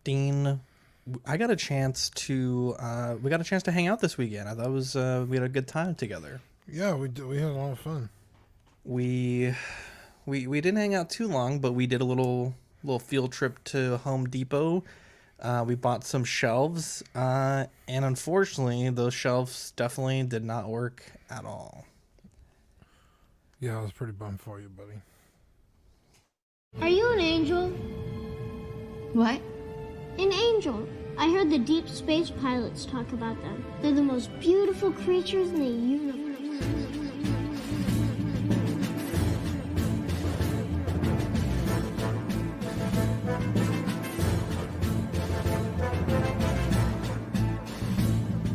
Dean, I got a chance to we got a chance to hang out this weekend. I thought it was we had a good time together. Yeah, we had a lot of fun. We didn't hang out too long, but we did a little field trip to Home Depot. We bought some shelves, and unfortunately, those shelves definitely did not work at all. Yeah, I was pretty bummed for you, buddy. Are you an angel? What? An angel. I heard the deep space pilots talk about them. They're the most beautiful creatures in the universe.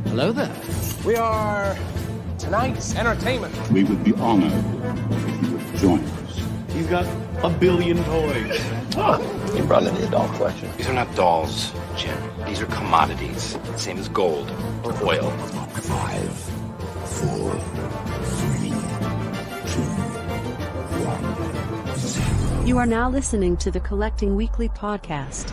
Hello there. We are tonight's entertainment. We would be honored if you would join us. He's got a billion toys. You brought in the doll collection. These are not dolls, Jim. These are commodities. Same as gold or oil. 5, 4, 3, 2, 1, 0. You are now listening to the Collecting Weekly podcast.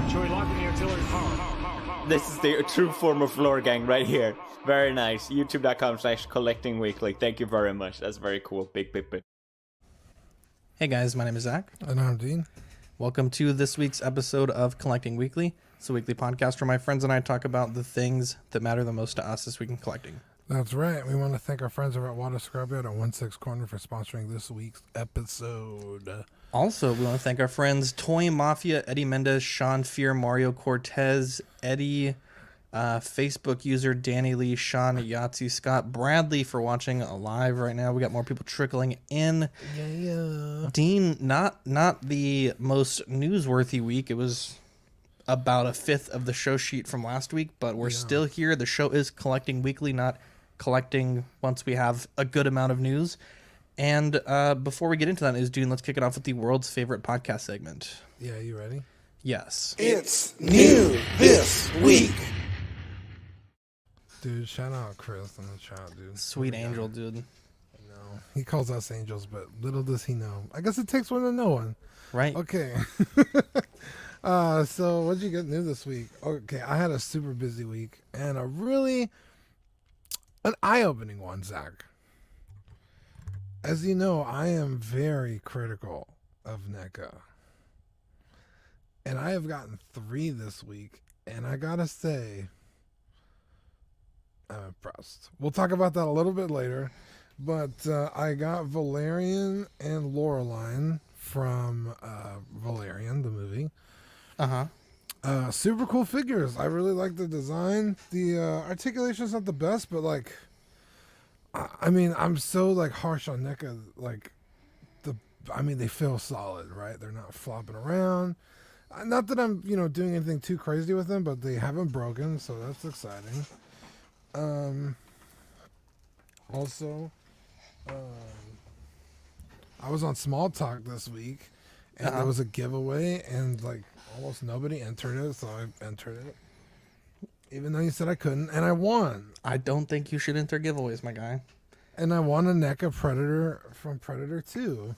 Shall we lock in the artillery power? This is the true form of floor gang right here. Very nice. YouTube.com/collectingweekly. Thank you very much. That's very cool. Big. Hey guys, my name is Zach. And I'm Dean. Welcome to this week's episode of Collecting Weekly. It's a weekly podcast where my friends and I talk about the things that matter the most to us this week in collecting. That's right. We want to thank our friends over at Water Scrubbyard at 16 Corner for sponsoring this week's episode. Also, we want to thank our friends Toy Mafia, Eddie Mendez, Sean Fear, Mario Cortez, Eddie, Facebook user Danny Lee, Sean Yahtzee, Scott Bradley for watching live right now. We got more people trickling in. Yeah. Dean, not the most newsworthy week. It was about a fifth of the show sheet from last week, but we're still here. The show is Collecting Weekly, not collecting once we have a good amount of news. And before we get into that news, Dean, let's kick it off with the world's favorite podcast segment. Yeah, you ready? Yes. It's new this week. Dude, shout out Chris in the chat, dude. Sweet angel, dude. I know. He calls us angels, but little does he know. I guess it takes one to know one. Right. Okay. So what'd you get new this week? Okay, I had a super busy week and an eye-opening one, Zach. As you know, I am very critical of NECA. And I have gotten 3 this week, and I gotta say, I'm impressed. We'll talk about that a little bit later, but I got Valerian and Laureline from Valerian, the movie. Super cool figures. I really like the design. The articulation's not the best, but like, I mean, I'm so like harsh on NECA. Like, they feel solid, right? They're not flopping around. Not that I'm, doing anything too crazy with them, but they haven't broken, so that's exciting. Also, I was on Small Talk this week, and there was a giveaway, and like almost nobody entered it, so I entered it. Even though you said I couldn't, and I won. I don't think you should enter giveaways, my guy. And I won a NECA Predator from Predator 2.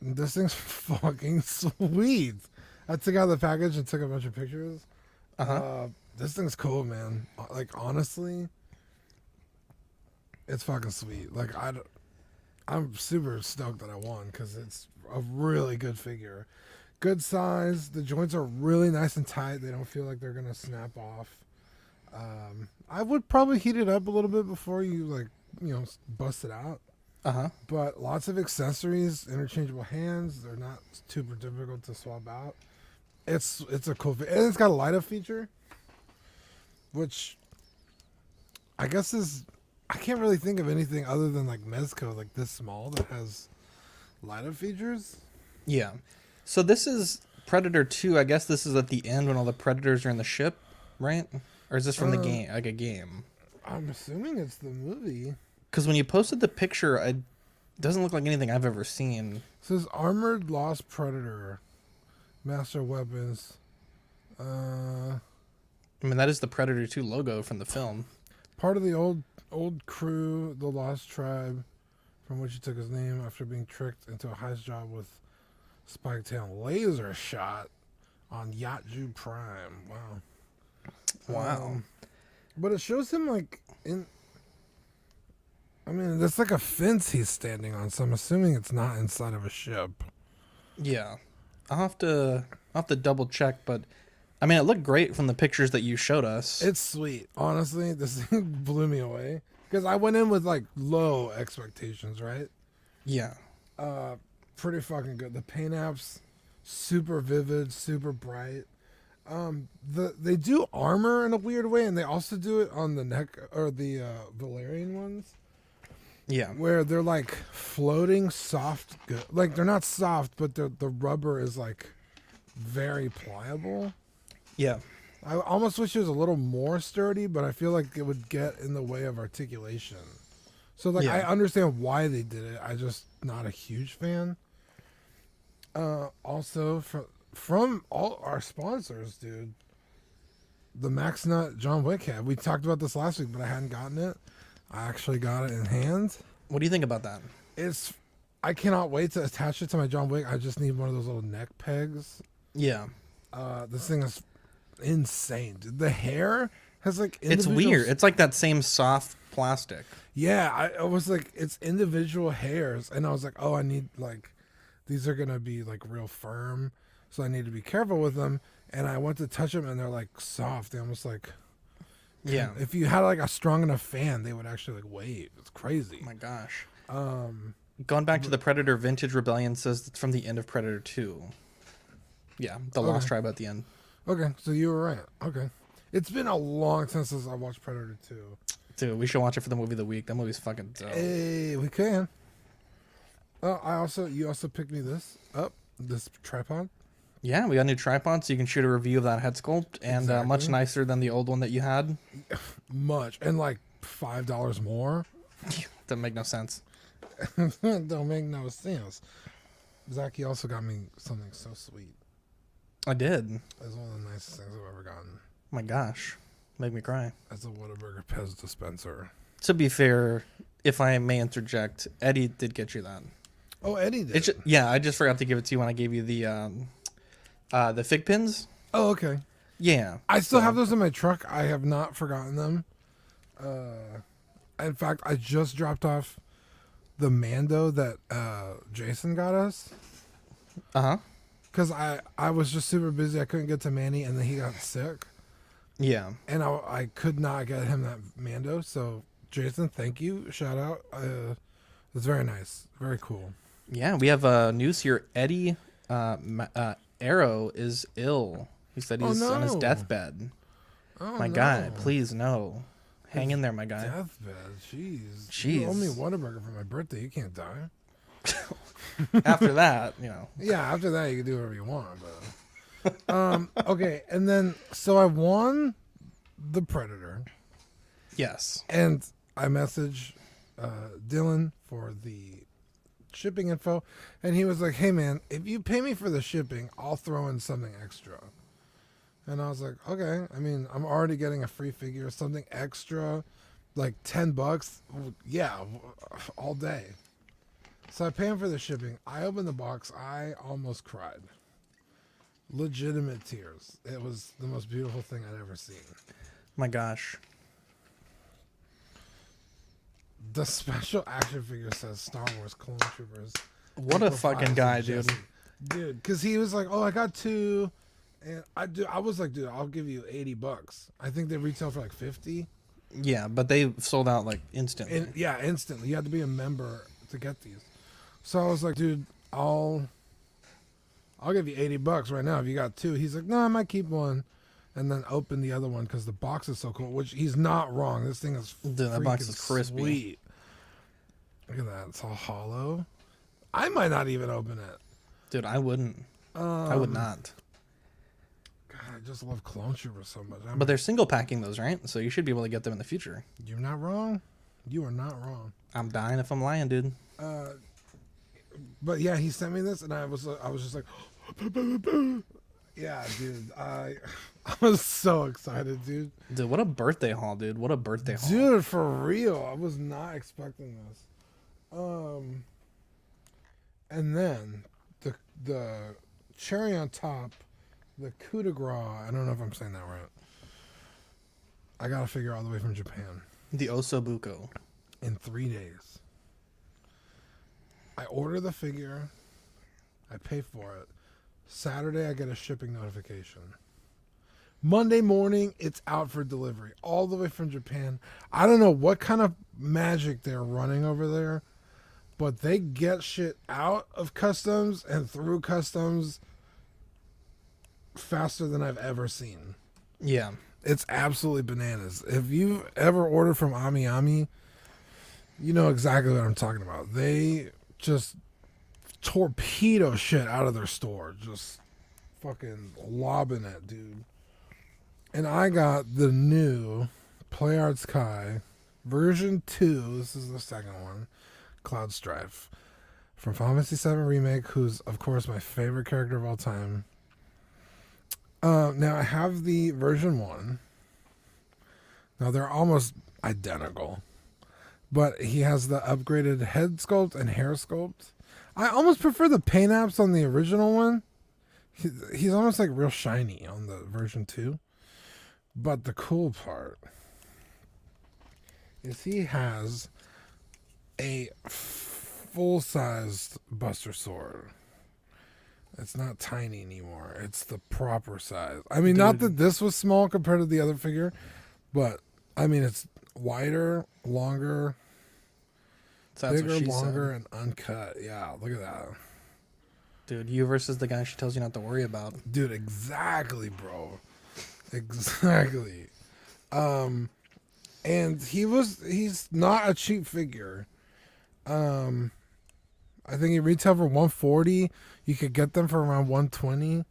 This thing's fucking sweet. I took out the package and took a bunch of pictures. This thing's cool, man. Like, honestly, it's fucking sweet. Like, I'm super stoked that I won because it's a really good figure. Good size. The joints are really nice and tight. They don't feel like they're going to snap off. I would probably heat it up a little bit before you, bust it out. But lots of accessories, interchangeable hands. They're not super difficult to swap out. It's a cool figure. And it's got a light-up feature, which I guess I can't really think of anything other than like Mezco, like this small, that has light-up features. Yeah. So this is Predator 2. I guess this is at the end when all the Predators are in the ship, right? Or is this from the game, like a game? I'm assuming it's the movie. Because when you posted the picture, it doesn't look like anything I've ever seen. It says Armored Lost Predator, Master Weapons. I mean, that is the Predator 2 logo from the film. Part of the old crew, the Lost Tribe, from which he took his name after being tricked into a heist job with Spike Tail laser shot on Yatju Prime. Wow. Wow. But it shows him like in. I mean, there's like a fence he's standing on, so I'm assuming it's not inside of a ship. Yeah, I'll have to double check, but I mean, it looked great from the pictures that you showed us. It's sweet. Honestly, this thing blew me away because I went in with like low expectations, right? Yeah. Pretty fucking good. The paint apps, super vivid, super bright. They do armor in a weird way, and they also do it on the neck or the Valerian ones. Yeah. Where they're like floating soft, good. Like they're not soft, but the rubber is like very pliable. Yeah. I almost wish it was a little more sturdy, but I feel like it would get in the way of articulation. So like I understand why they did it. I just not a huge fan. Also from all our sponsors, dude. The Max Nut John Wick head. We talked about this last week, but I hadn't gotten it. I actually got it in hand. What do you think about that? I cannot wait to attach it to my John Wick. I just need one of those little neck pegs. Yeah. This thing is insane, dude. The hair has like it's weird. It's like that same soft plastic. Yeah, I was like, it's individual hairs, and I was like, oh, I need like these are gonna be like real firm, so I need to be careful with them. And I went to touch them, and they're like soft. They almost like. Yeah. If you had like a strong enough fan, they would actually like wave. It's crazy. Oh my gosh. Going back to the Predator Vintage Rebellion says it's from the end of Predator 2. Yeah, the Lost Tribe at the end. Okay, so you were right. Okay. It's been a long time since I watched Predator 2. Dude, we should watch it for the movie of the week. That movie's fucking dope. Hey, we can. You also picked me this tripod. Yeah, we got a new tripod, so you can shoot a review of that head sculpt, and much nicer than the old one that you had. Much, and like $5 more. Doesn't make no sense. Don't make no sense. Zach, you also got me something so sweet. I did. It's one of the nicest things I've ever gotten. My gosh, make me cry. That's a Whataburger Pez dispenser. To be fair, if I may interject, Eddie did get you that. Oh, Eddie did. I just forgot to give it to you when I gave you the fig pins. Oh, okay. Yeah. I still have those in my truck. I have not forgotten them. In fact, I just dropped off the Mando that Jason got us. Uh-huh. Because I was just super busy. I couldn't get to Manny, and then he got sick. Yeah. And I could not get him that Mando. So, Jason, thank you. Shout out. It's very nice. Very cool. Yeah, we have news here. Eddie Arrow is ill. He said he's on his deathbed. Oh, my guy, please no. Hang in there, my guy. Deathbed. Jeez. You owe me Whataburger for my birthday. You can't die. After that, you know. Yeah, after that you can do whatever you want. But okay, and then so I won the Predator. Yes. And I messaged Dylan for the shipping info, and he was like, hey man, if you pay me for the shipping, I'll throw in something extra. And I was like, okay. I mean, I'm already getting a free figure, something extra, like $10. Yeah, all day. So I pay him for the shipping. I opened the box. I almost cried. Legitimate tears. It was the most beautiful thing I'd ever seen. My gosh. The special action figure says Star Wars Clone Troopers. What a fucking guy, dude. Dude, because he was like, oh, I got 2. And I was like, dude, I'll give you $80. I think they retail for like 50. Yeah, but they sold out like instantly. Instantly. You had to be a member to get these. So I was like, dude, I'll give you $80 right now if you got 2. He's like, no, I might keep one, and then open the other one because the box is so cool. Which he's not wrong. This thing is that box is crispy. Sweet. Look at that. It's all hollow. I might not even open it. Dude, I wouldn't. I would not. God, I just love Clone Troopers so much. But they're single packing those, right? So you should be able to get them in the future. You're not wrong. You are not wrong. I'm dying if I'm lying, dude. But yeah, he sent me this, and I was just like, yeah, dude. I was so excited, dude. Dude, what a birthday haul, dude. What a birthday haul. Dude, for real. I was not expecting this. And then the cherry on top the coup de grace. I don't know if I'm saying that right. I got a figure all the way from Japan. The Osobuco. In 3 days. I order the figure. I pay for it. Saturday, I get a shipping notification. Monday morning, it's out for delivery. All the way from Japan. I don't know what kind of magic they're running over there, but they get shit out of customs and through customs faster than I've ever seen. Yeah. It's absolutely bananas. If you've ever ordered from Ami Ami, you know exactly what I'm talking about. They just torpedo shit out of their store. Just fucking lobbing it, dude. And I got the new Play Arts Kai version 2. This is the second one. Cloud Strife. From Final Fantasy VII Remake, who's, of course, my favorite character of all time. Now, I have the version 1. Now, they're almost identical. But he has the upgraded head sculpt and hair sculpt. I almost prefer the paint apps on the original one. He's almost like real shiny on the version 2. But the cool part is he has a full-sized Buster Sword. It's not tiny anymore. It's the proper size. I mean, not that this was small compared to the other figure, but I mean, it's wider, longer, bigger, longer, and uncut. Yeah, look at that. Dude, you versus the guy she tells you not to worry about. Dude, exactly, bro. Exactly. And he's not a cheap figure. I think he retail for $140. You could get them for around $120.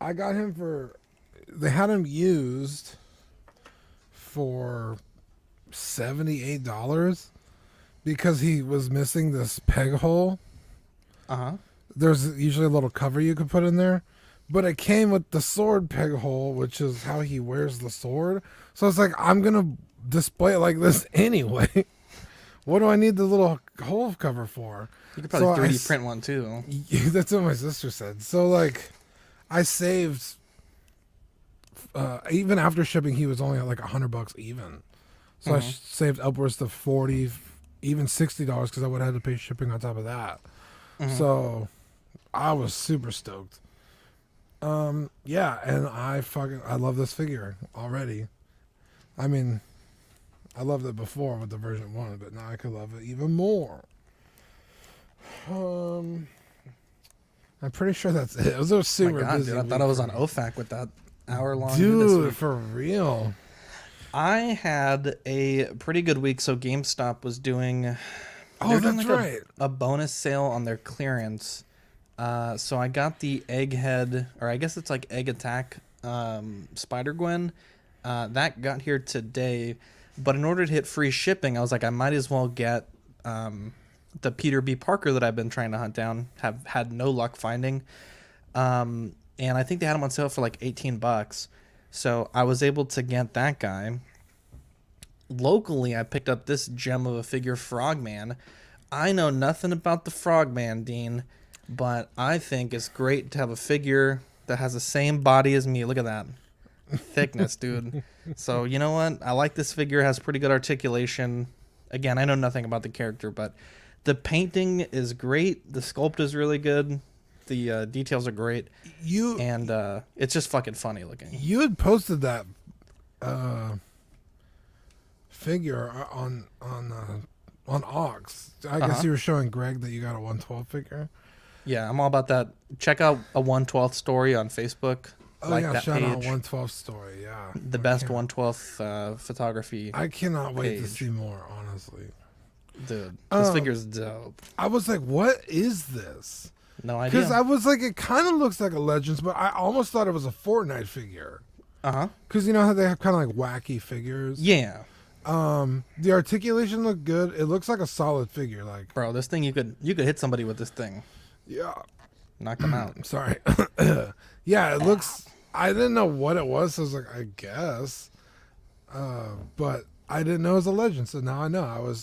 I got him for, they had him used for $78 because he was missing this peg hole. There's usually a little cover you could put in there, but it came with the sword peg hole, which is how he wears the sword. So it's like, I'm gonna display it like this anyway. What do I need the little hole cover for? You could probably 3D print one too. That's what my sister said. So like, I saved. Even after shipping, he was only at like $100 even. So I saved upwards to $40, even $60 because I would have had to pay shipping on top of that. So I was super stoked. Yeah, and I love this figure already. I mean, I loved it before with the version 1, but now I could love it even more. I'm pretty sure that's it. It was a super busy dude, I thought I was on OFAC with that hour-long. Dude, for real. I had a pretty good week. So GameStop was doing... Oh, that's right. A bonus sale on their clearance. So I got the Egghead, or I guess it's like Egg Attack Spider-Gwen. That got here today. But in order to hit free shipping, I was like, I might as well get the Peter B. Parker that I've been trying to hunt down. Have had no luck finding. And I think they had them on sale for like $18. So I was able to get that guy. Locally, I picked up this gem of a figure, Frogman. I know nothing about the Frogman, Dean, but I think it's great to have a figure that has the same body as me. Look at that thickness, dude. So you know what? I like this figure. It has pretty good articulation. Again, I know nothing about the character, but the painting is great. The sculpt is really good. The details are great. And it's just fucking funny looking. You had posted that figure on Ox. I guess you were showing Greg that you got a 112 figure. Yeah, I'm all about that. Check out a 112th story on Facebook. Oh like yeah, that shout page. out 112 story. Yeah, the best 112th photography. I cannot wait to page. see more. Honestly, dude, this figure's dope. I was like, what is this? No idea. Because I was like, it kind of looks like a Legends, but I almost thought it was a Fortnite figure. Because you know how they have kind of like wacky figures. Yeah. The articulation looked good. It looks like a solid figure. Like, bro, this thing you could hit somebody with this thing. Yeah. Knock them out. Sorry. Yeah, it looks. I didn't know what it was, so I was like, I guess. But I didn't know it was a legend, so now I know.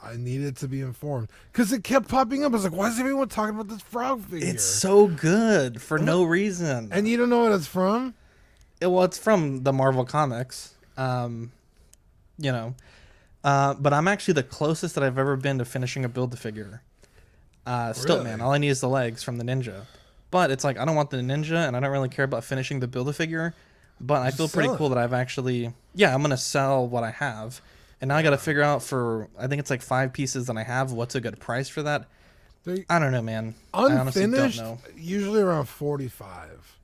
I needed to be informed because it kept popping up. I was like, why is everyone talking about this frog figure? It's so good for no reason. And you don't know what it's from? It's from the Marvel Comics. But I'm actually the closest that I've ever been to finishing a Build-A-Figure. Still, man, all I need is the legs from the Ninja. But it's like, I don't want the Ninja, and I don't really care about finishing the Build-A-Figure. But I feel pretty cool that I've actually... Yeah, I'm going to sell what I have. And now I got to figure out for... I think it's like 5 pieces that I have. What's a good price for that? I don't know, man. I honestly don't know. Usually around 45.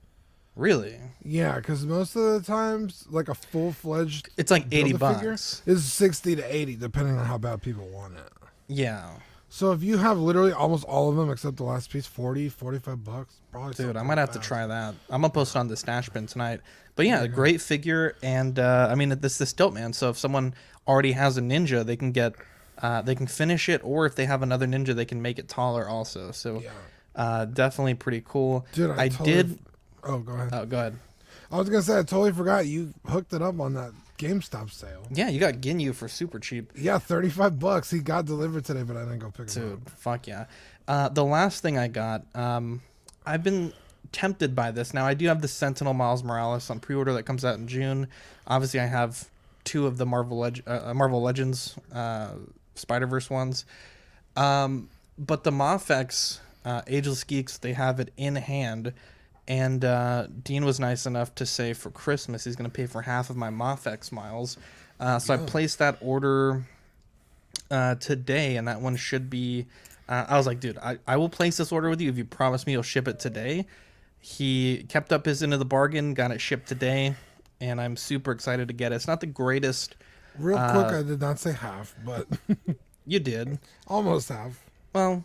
Really? Yeah, because most of the times, like a full-fledged... It's like $80. Is 60 to 80, depending on how bad people want it. Yeah. So if you have literally almost all of them except the last piece, 40, 45 bucks, probably. Dude, I might have to try that. I'm gonna post it on the stash bin tonight. But yeah, great figure, and I mean, this is dope, man. So if someone already has a Ninja, they can get, they can finish it, or if they have another Ninja, they can make it taller also. So definitely pretty cool. Dude, I did. Oh, go ahead. Oh, go ahead. I was gonna say I totally forgot you hooked it up on that GameStop sale. Yeah, you got Ginyu for super cheap. Yeah, $35. He got delivered today, but I didn't go pick him up. Dude, fuck yeah. The last thing I got, I've been tempted by this. Now, I do have the Sentinel Miles Morales on pre-order that comes out in June. Obviously, I have 2 of the Marvel Legends Spider-Verse ones. But the Mafex Ageless Geeks, they have it in hand. And Dean was nice enough to say for Christmas he's going to pay for half of my Mafex miles. So I placed that order today, and that one should be... I was like, dude, I will place this order with you if you promise me you'll ship it today. He kept up his end of the bargain, got it shipped today, and I'm super excited to get it. It's not the greatest... Real quick, I did not say half, but... You did. Almost half. Well,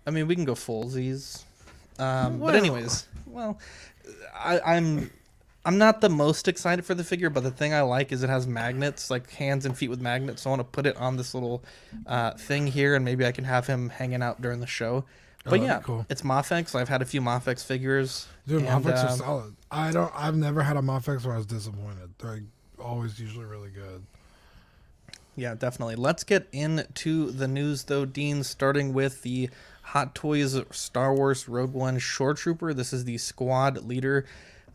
I mean, we can go fullsies. But anyways, I'm not the most excited for the figure, but the thing I like is it has magnets, like hands and feet with magnets. So I want to put it on this little thing here, and maybe I can have him hanging out during the show. But yeah, cool. It's Mafex. I've had a few Mafex figures. Dude, Mafex are solid. I've never had a Mafex where I was disappointed. They're always usually really good. Yeah, definitely. Let's get into the news, though, Dean, starting with the Hot Toys Star Wars Rogue One Shore Trooper. This is the squad leader.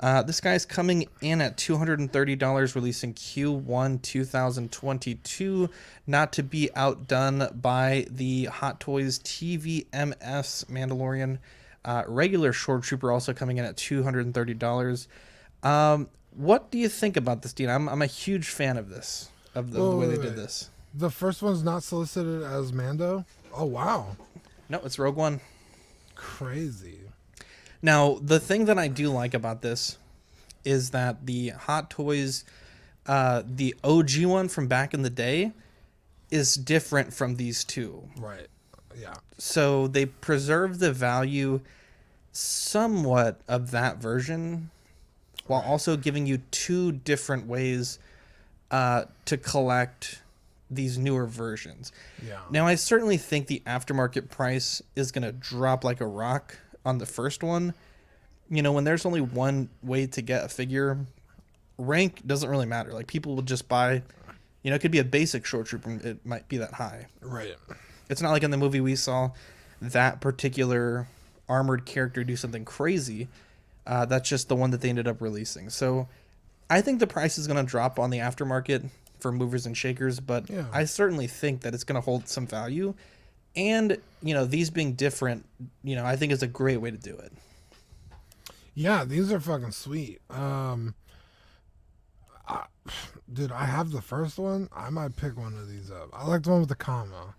This guy's coming in at $230, releasing Q1 2022, not to be outdone by the Hot Toys TVMS Mandalorian regular Shore Trooper, also coming in at $230. What do you think about this, Dean? I'm a huge fan of this, of the way they did this. The first one's not solicited as Mando? Oh, wow. No, it's Rogue One. Crazy. Now, the thing that I do like about this is that the Hot Toys, the OG one from back in the day, is different from these two. Right. Yeah. So they preserve the value somewhat of that version while also giving you 2 different ways to collect these newer versions. Yeah. Now, I certainly think the aftermarket price is going to drop like a rock on the first one. You know, when there's only one way to get a figure, rank doesn't really matter. Like, people will just buy, you know, it could be a basic Shore Trooper, it might be that high. Right. It's not like in the movie we saw that particular armored character do something crazy. That's just the one that they ended up releasing. So I think the price is going to drop on the aftermarket for movers and shakers, but yeah. I certainly think that it's going to hold some value. And, you know, these being different, you know, I think is a great way to do it. Yeah, these are fucking sweet. Dude, I have the first one. I might pick one of these up. I like the one with the comma.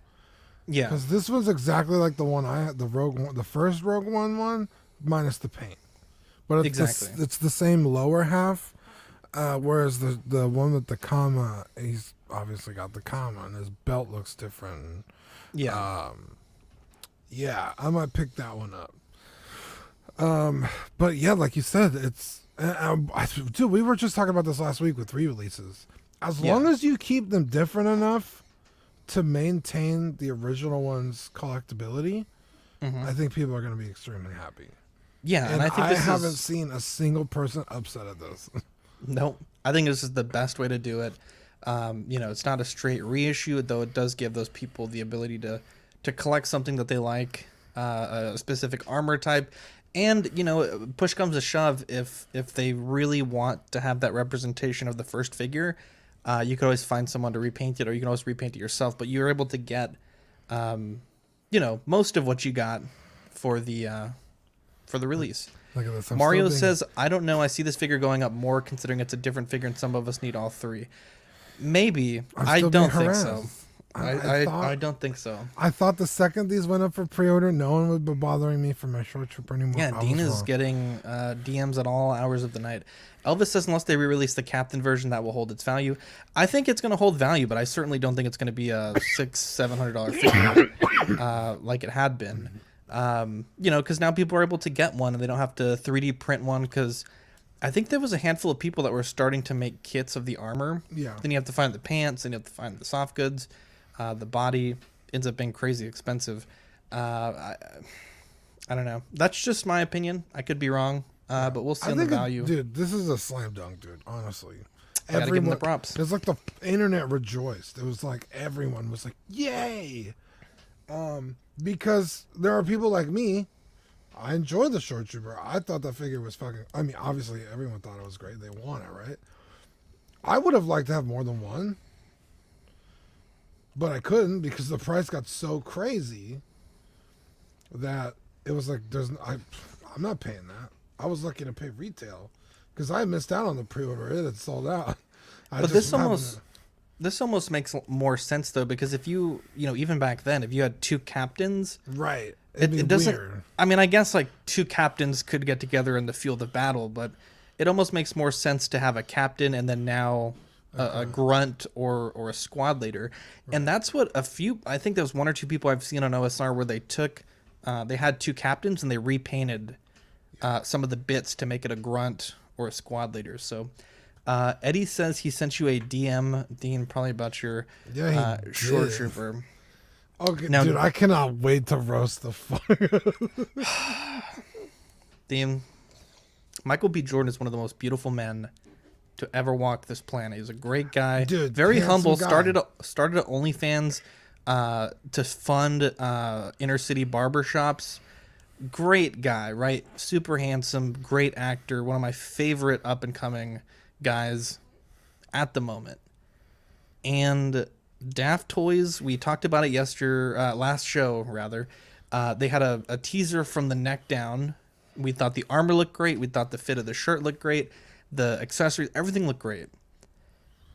Yeah. Because this one's exactly like the one I had, the Rogue One, the first Rogue One, minus the paint. But it's exactly. It's the same lower half. Whereas the one with the comma, he's obviously got the comma, and his belt looks different. Yeah. Yeah, I might pick that one up. But yeah, like you said, it's dude, we were just talking about this last week with re-releases. As long as you keep them different enough to maintain the original one's collectability, I think people are going to be extremely happy. Yeah, and I think I haven't seen a single person upset at this. Nope. I think this is the best way to do it. It's not a straight reissue, though it does give those people the ability to collect something that they like, a specific armor type. And, push comes to shove, if they really want to have that representation of the first figure, you could always find someone to repaint it, or you can always repaint it yourself. But you're able to get, most of what you got for the release. Look at this. Mario says, I don't know. I see this figure going up more considering it's a different figure and some of us need all three. Maybe. I don't think so. I don't think so. I thought the second these went up for pre-order, no one would be bothering me for my short trooper anymore. Yeah, Dean is getting DMs at all hours of the night. Elvis says unless they re-release the Captain version, that will hold its value. I think it's going to hold value, but I certainly don't think it's going to be a $600-700 figure like it had been. Because now people are able to get one and they don't have to 3D print one, because I think there was a handful of people that were starting to make kits of the armor. Yeah. Then you have to find the pants, then you have to find the soft goods. The body ends up being crazy expensive. I don't know. That's just my opinion. I could be wrong, but we'll see on the value. Dude, this is a slam dunk, dude. Honestly, gotta give them the props. It's like the internet rejoiced. It was like everyone was like, "Yay!" Because there are people like me. I enjoy the short trooper. I thought that figure was fucking. I mean, obviously, everyone thought it was great. They want it, right? I would have liked to have more than one. But I couldn't because the price got so crazy that it was like, I'm not paying that. I was lucky to pay retail because I missed out on the pre-order. It had sold out. But this almost makes more sense though, because if you even back then, if you had two captains, right, it doesn't. Weird. I mean, I guess like two captains could get together in the field of battle, but it almost makes more sense to have a captain and then now a grunt or a squad leader. Right. And that's what I think there was one or two people I've seen on OSR where they took, they had two captains and they repainted some of the bits to make it a grunt or a squad leader. So Eddie says he sent you a DM, Dean, probably about your short trooper. Okay, now, dude, I cannot wait to roast the fuck. Dean, Michael B. Jordan is one of the most beautiful men to ever walk this planet. He's a great guy, dude, very humble. Guy. Started at OnlyFans to fund inner city barbershops. Great guy, right? Super handsome, great actor. One of my favorite up and coming guys at the moment. And Daftoys, we talked about it last show rather. They had a teaser from the neck down. We thought the armor looked great. We thought the fit of the shirt looked great. The accessories, everything looked great.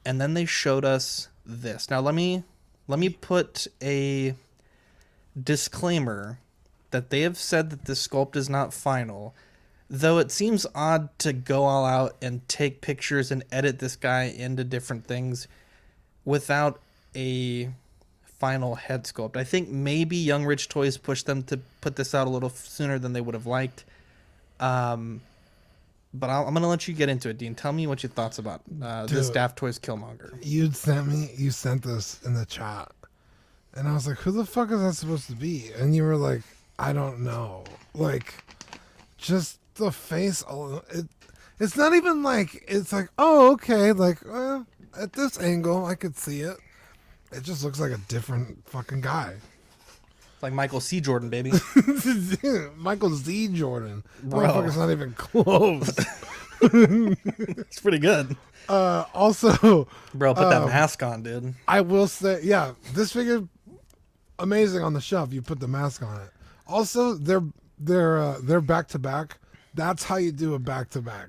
And then they showed us this. Now let me put a disclaimer that they have said that this sculpt is not final, though it seems odd to go all out and take pictures and edit this guy into different things without a final head sculpt. I think maybe Young Rich Toys pushed them to put this out a little sooner than they would have liked. But I'm going to let you get into it, Dean. Tell me what your thoughts about this Daftoys Killmonger. You sent this in the chat. And I was like, who the fuck is that supposed to be? And you were like, I don't know. Like, just the face. It's not even like, it's like, oh, okay. Like, at this angle, I could see it. It just looks like a different fucking guy. Like Michael C. Jordan, baby. Michael Z. Jordan. Motherfucker's not even close. It's pretty good. Also, bro, put that mask on, dude. I will say, yeah, this figure amazing on the shelf. You put the mask on it. Also, they're back to back. That's how you do a back to back.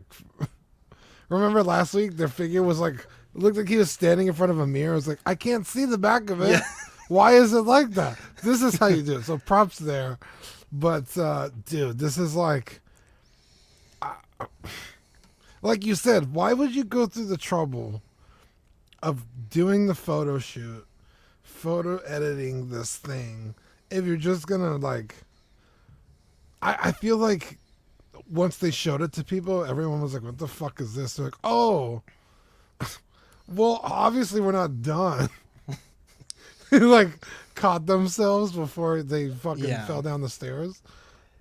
Remember last week, their figure was like, it looked like he was standing in front of a mirror. I was like, I can't see the back of it. Yeah. Why is it like that? This is how you do it. So props there. But, dude, this is like you said, why would you go through the trouble of doing the photo shoot, photo editing this thing, if you're just going to, like, I feel like once they showed it to people, everyone was like, what the fuck is this? They're like, oh, well, obviously we're not done. Like caught themselves before they fucking fell down the stairs.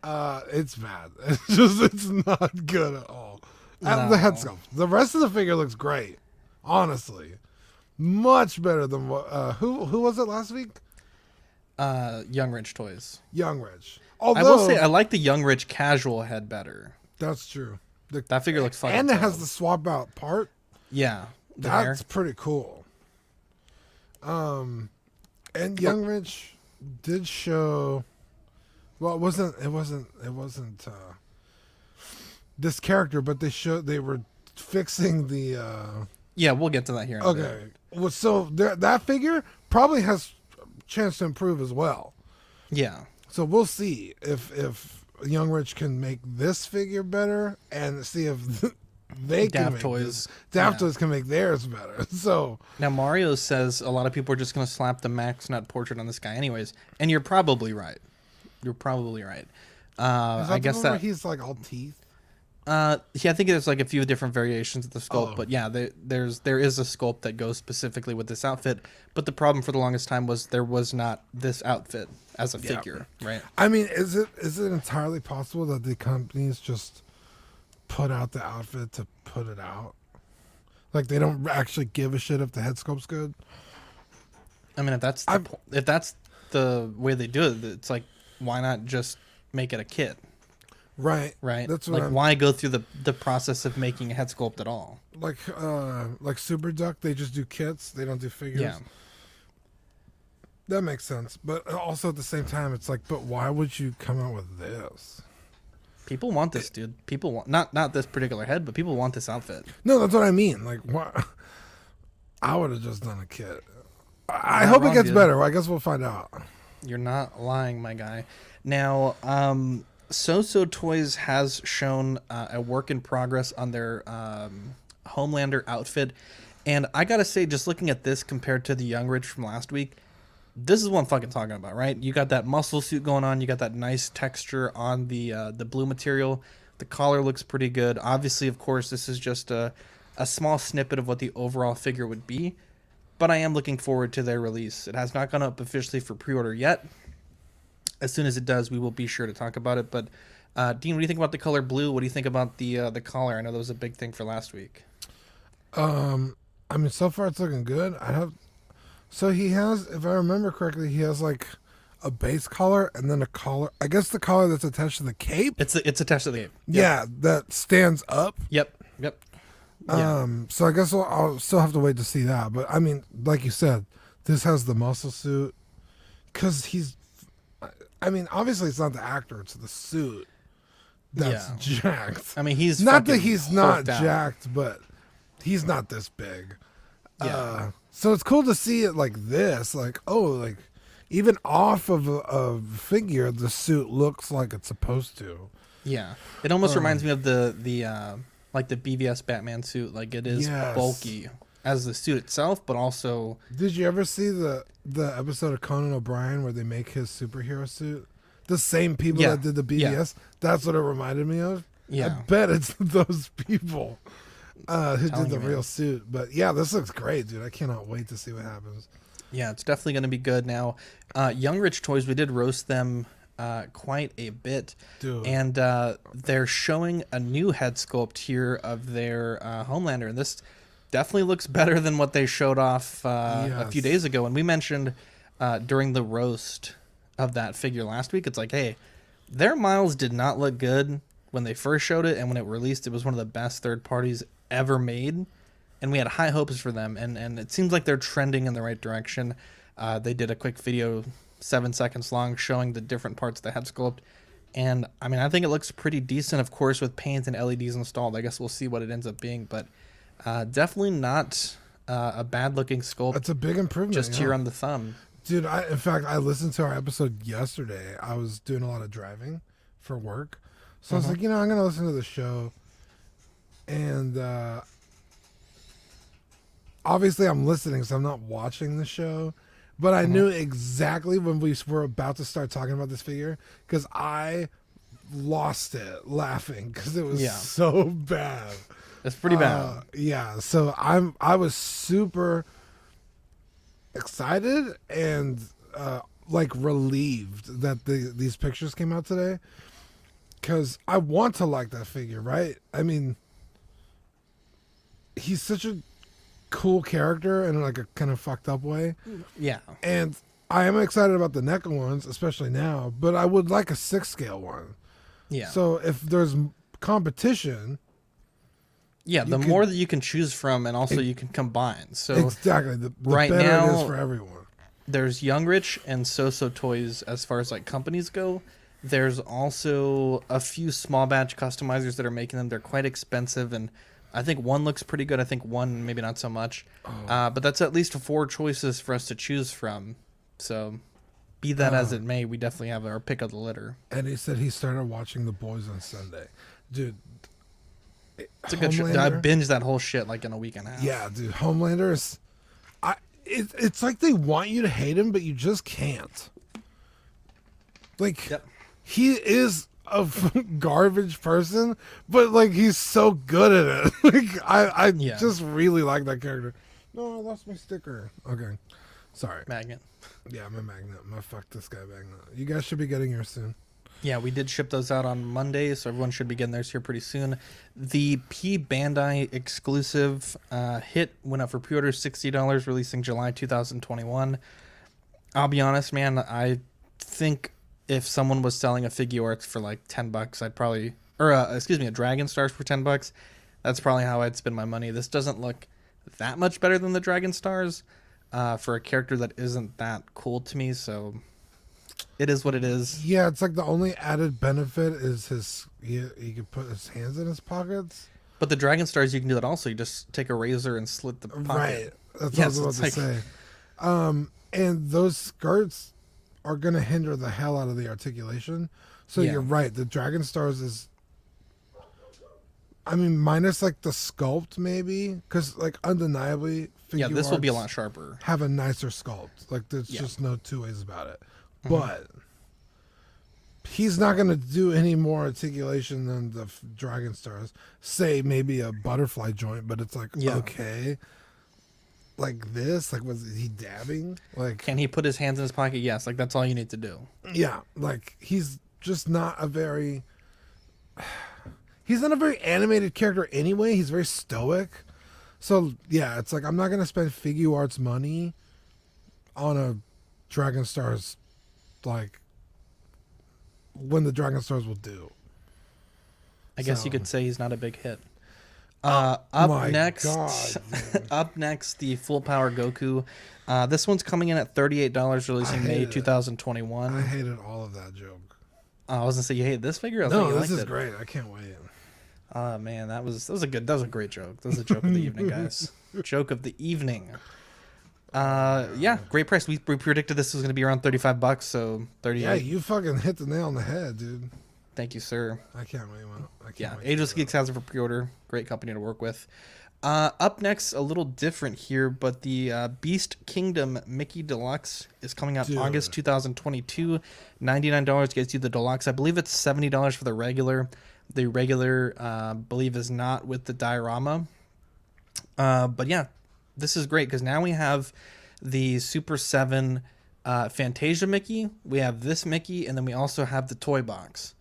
It's bad. It's not good at all. No. The head sculpt. The rest of the figure looks great, honestly. Much better than what? Who was it last week? Young Rich Toys. Young Rich. Although, I will say I like the Young Rich casual head better. That's true. That figure looks fucking and it dope. has the swap out part. Yeah, that's pretty cool. And Young Rich did show. Well, it wasn't this character, but they were fixing the. Yeah, we'll get to that here. In a bit. Okay. Well, so that figure probably has a chance to improve as well. Yeah. So we'll see if Young Rich can make this figure better, and see if they can Daftoys can make theirs better. So now Mario says a lot of people are just going to slap the Max Nut portrait on this guy, anyways, and you're probably right. I guess that he's like all teeth. Yeah, I think there's like a few different variations of the sculpt, but yeah, there is a sculpt that goes specifically with this outfit. But the problem for the longest time was there was not this outfit as a figure, right? I mean, is it entirely possible that the companies just put out the outfit to put it out? Like they don't actually give a shit if the head sculpt's good? I mean, if that's the way they do it, it's like, why not just make it a kit? Right. That's what why go through the process of making a head sculpt at all? Like Super Duck, they just do kits. They don't do figures. Yeah. That makes sense. But also at the same time, it's like, but why would you come out with this? People want this, dude. People want not this particular head, but people want this outfit. No, that's what I mean. Like, what? I would have just done a kit. I hope it gets better. I guess we'll find out. You're not lying, my guy. Now, So Toys has shown a work in progress on their Homelander outfit. And I gotta say, just looking at this compared to the Young Rich from last week, this is what I'm fucking talking about, right? You got that muscle suit going on. You got that nice texture on the blue material. The collar looks pretty good. Obviously, of course, this is just a small snippet of what the overall figure would be. But I am looking forward to their release. It has not gone up officially for pre-order yet. As soon as it does, we will be sure to talk about it. But Dean, what do you think about the color blue? What do you think about the collar? I know that was a big thing for last week. I mean, so far it's looking good. So he has, if I remember correctly, he has like a base collar and then a collar. I guess the collar that's attached to the cape. It's attached to the cape. Yep. Yeah, that stands up. Yep. Yeah. So I guess I'll still have to wait to see that. But I mean, like you said, this has the muscle suit because he's. I mean, obviously it's not the actor; it's the suit that's jacked. I mean, he's not that he's not jacked, but he's not this big. Yeah. So it's cool to see it like this. Like, like even off of a figure, the suit looks like it's supposed to. Yeah, it almost reminds me of the like the BVS Batman suit. Like it is bulky as the suit itself, but also. Did you ever see the episode of Conan O'Brien where they make his superhero suit? The same people that did the BVS. Yeah. That's what it reminded me of. Yeah, I bet it's those people who did the real suit. But yeah, this looks great, dude. I cannot wait to see what happens. Yeah, it's definitely going to be good. Now, Young Rich Toys, we did roast them quite a bit. Dude. And they're showing a new head sculpt here of their Homelander. And this definitely looks better than what they showed off a few days ago. And we mentioned during the roast of that figure last week, it's like, hey, their Miles did not look good when they first showed it. And when it released, it was one of the best third parties ever made. And we had high hopes for them. And it seems like they're trending in the right direction. They did a quick video, 7 seconds long, showing the different parts of the head sculpt. And I mean, I think it looks pretty decent, of course, with paint and LEDs installed. I guess we'll see what it ends up being. But definitely not a bad looking sculpt. It's a big improvement. Just here on the thumb. Dude, in fact, I listened to our episode yesterday. I was doing a lot of driving for work. So I was like, I'm going to listen to the show. And obviously I'm listening, so I'm not watching the show. But I knew exactly when we were about to start talking about this figure because I lost it laughing because it was so bad. It's pretty bad. Yeah, so I was super excited and like relieved that these pictures came out today because I want to like that figure, right? I mean, he's such a cool character in like a kind of fucked up way. Yeah. And I am excited about the NECA ones, especially now, but I would like a 6 scale one. Yeah. So if there's competition. Yeah, the more that you can choose from, and also you can combine. So exactly. The right better now, it is for everyone. There's Young Rich and So-So Toys as far as like companies go. There's also a few small batch customizers that are making them. They're quite expensive, and I think one looks pretty good. I think one maybe not so much. But that's at least 4 choices for us to choose from. So be that as it may, we definitely have our pick of the litter. And he said he started watching The Boys on Sunday. Dude, it's a good show. I binged that whole shit like in a week and a half. Yeah, dude. Homelander is... It's like they want you to hate him, but you just can't. Like, he is a garbage person, but like he's so good at it. Like I just really like that character. No, I lost my sticker. Okay, sorry. Magnet. Yeah, my magnet. My fuck this guy magnet. You guys should be getting yours soon. Yeah, we did ship those out on Monday, so everyone should be getting theirs here pretty soon. The P Bandai exclusive hit went up for pre-order $60, releasing July 2021. I'll be honest, man, I think if someone was selling a figure arts for like $10, I'd probably, or a Dragon Stars for $10, that's probably how I'd spend my money. This doesn't look that much better than the Dragon Stars for a character that isn't that cool to me, so it is what it is. Yeah, it's like the only added benefit is he can put his hands in his pockets. But the Dragon Stars, you can do that also. You just take a razor and slit the pocket. Right. That's what I was about to say. And those skirts are going to hinder the hell out of the articulation. So you're right. The Dragon Stars is... I mean, minus like the sculpt maybe. Because like undeniably... this will be a lot sharper. Have a nicer sculpt. Like there's just no two ways about it. But he's not going to do any more articulation than the Dragon Stars. Say maybe a butterfly joint, but it's like, okay. Like this? Like, was he dabbing? Like, can he put his hands in his pocket? Yes. Like, that's all you need to do. Yeah. Like, he's just not a very... He's not a very animated character anyway. He's very stoic. So, yeah, it's like, I'm not going to spend figure arts money on a Dragon Stars... like when the Dragon Stars will do. I guess you could say he's not a big hit. My Up next, the Full Power Goku. This one's coming in at $38, releasing May 2021. I hated all of that joke. I was gonna say you hated this figure. No, this is great. I can't wait. Oh man, that was a great joke. That was a joke of the evening, guys. Joke of the evening. Yeah, great price. We predicted this was going to be around $35, so 38. Yeah, you fucking hit the nail on the head, dude. Thank you, sir. I can't wait. Ageless Geeks has it for pre-order. Great company to work with. Up next, a little different here, but the Beast Kingdom Mickey Deluxe is coming out August 2022. $99 gets you the Deluxe. I believe it's $70 for the regular. The regular, believe, is not with the diorama. But yeah. This is great because now we have the Super 7 Fantasia Mickey, we have this Mickey, and then we also have the toy box.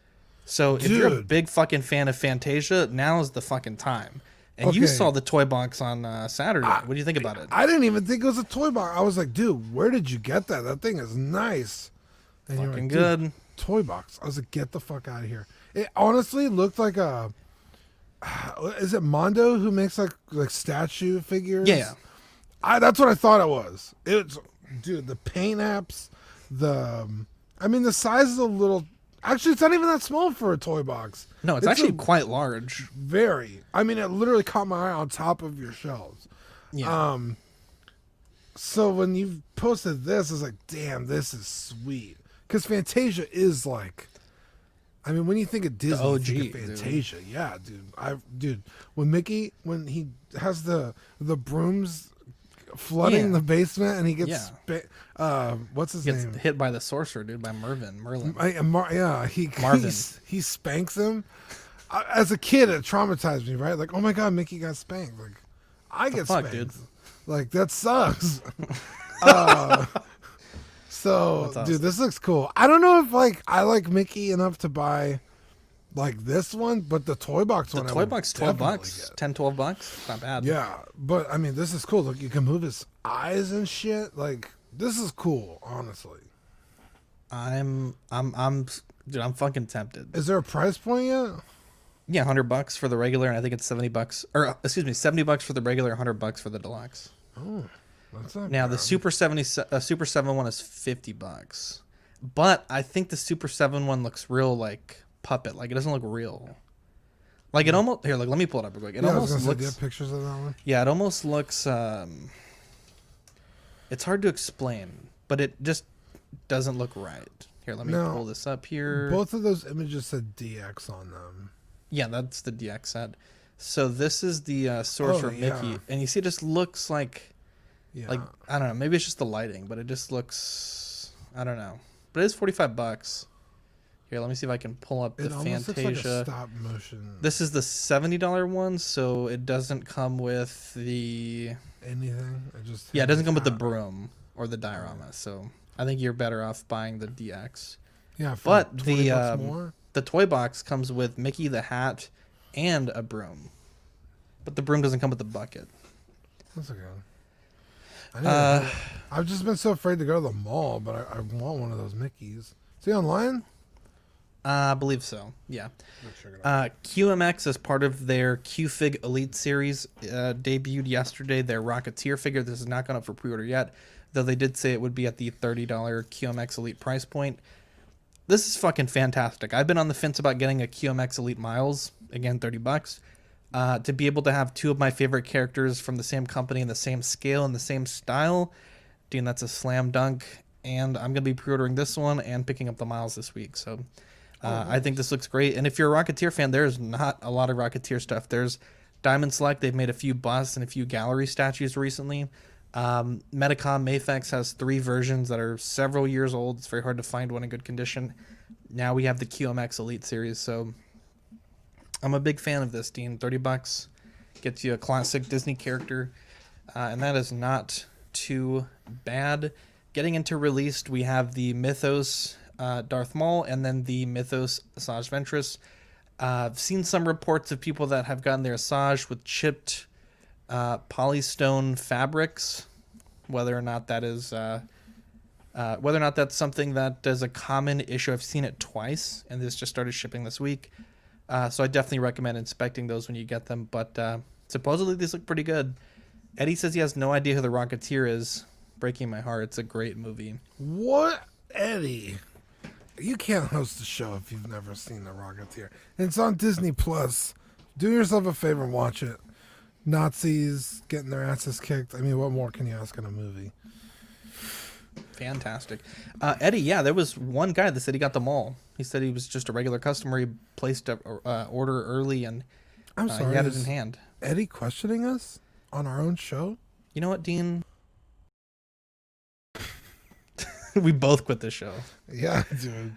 So if you're a big fucking fan of Fantasia, now is the fucking time. And you saw the toy box on Saturday. What do you think about it? I didn't even think it was a toy box. I was like, dude, where did you get that? That thing is nice. And fucking good. Toy box. I was like, get the fuck out of here. It honestly looked like a... Is it Mondo who makes like statue figures? Yeah. That's what I thought it was. It's, dude, the paint apps, the size is a little... Actually, it's not even that small for a toy box. No, it's actually quite large. Very. I mean, it literally caught my eye on top of your shelves. Yeah. So when you posted this, I was like, damn, this is sweet. Because Fantasia is like... I mean, when you think of Disney, OG, you think of Fantasia. Dude. Yeah, dude. When Mickey, when he has the brooms flooding the basement and he gets what's his name? Hit by the sorcerer, dude, by Merlin. He spanks him. As a kid, it traumatized me, right? Like, oh my god, Mickey got spanked. Like, I get spanked. Dude? Like, that sucks. So, awesome. Dude, this looks cool. I don't know if I like Mickey enough to buy like this one, but the toy box The one. toy box, $12, $10, $12, not bad. Yeah, but I mean, this is cool. Look, you can move his eyes and shit. Like, this is cool, honestly. Dude, I'm fucking tempted. Is there a price point yet? Yeah, $100 for the regular, and I think it's $70, or excuse me, $70 for the regular, $100 for the deluxe. Oh, that's not now bad. the Super 7 one is $50, but I think the Super 7 one looks real like puppet, like it doesn't look real. Like it almost let me pull it up real quick. It almost looks. Do you have pictures of that one? Yeah, it almost looks. It's hard to explain, but it just doesn't look right. Here, let me pull this up here. Both of those images said DX on them. Yeah, that's the DX set. So this is the Sorcerer Mickey, and you see it just looks like, like I don't know, maybe it's just the lighting, but it just looks, I don't know, but it is $45. Here, let me see if I can pull up the Fantasia. Looks like a stop motion. This is the $70 one, so it doesn't come with the anything. It doesn't come with the broom or the diorama. So I think you're better off buying the DX. Yeah, but the toy box comes with Mickey the hat and a broom, but the broom doesn't come with the bucket. That's okay. I've just been so afraid to go to the mall, but I want one of those Mickeys. Is he online? I believe so. Yeah. QMX, as part of their QFig Elite series, debuted yesterday their Rocketeer figure. This has not gone up for pre-order yet, though they did say it would be at the $30 QMX Elite price point. This is fucking fantastic. I've been on the fence about getting a QMX Elite Miles, again $30, to be able to have two of my favorite characters from the same company in the same scale and the same style. Dean, that's a slam dunk. And I'm going to be pre-ordering this one and picking up the Miles this week. So I think this looks great. And if you're a Rocketeer fan, there's not a lot of Rocketeer stuff. There's Diamond Select. They've made a few busts and a few gallery statues recently. Metacom Mafex has 3 versions that are several years old. It's very hard to find one in good condition. Now we have the QMX Elite series. So I'm a big fan of this, Dean. $30 gets you a classic Disney character. And that is not too bad. Getting into released, we have the Mythos Darth Maul and then the Mythos Asajj Ventress. I've seen some reports of people that have gotten their Asajj with chipped polystone fabrics. Whether or not that is, whether or not that's something that is a common issue. I've seen it twice, and this just started shipping this week. So I definitely recommend inspecting those when you get them. But supposedly these look pretty good. Eddie says he has no idea who the Rocketeer is. Breaking my heart. It's a great movie. What? Eddie? You can't host a show if you've never seen The Rocketeer. And it's on Disney Plus. Do yourself a favor and watch it. Nazis getting their asses kicked. I mean, what more can you ask in a movie? Fantastic. Eddie, yeah, there was one guy that said he got them all. He said he was just a regular customer. He placed a order early and I'm sorry, he had it in hand. Eddie questioning us on our own show? You know what, Dean? We both quit this show. Yeah, dude.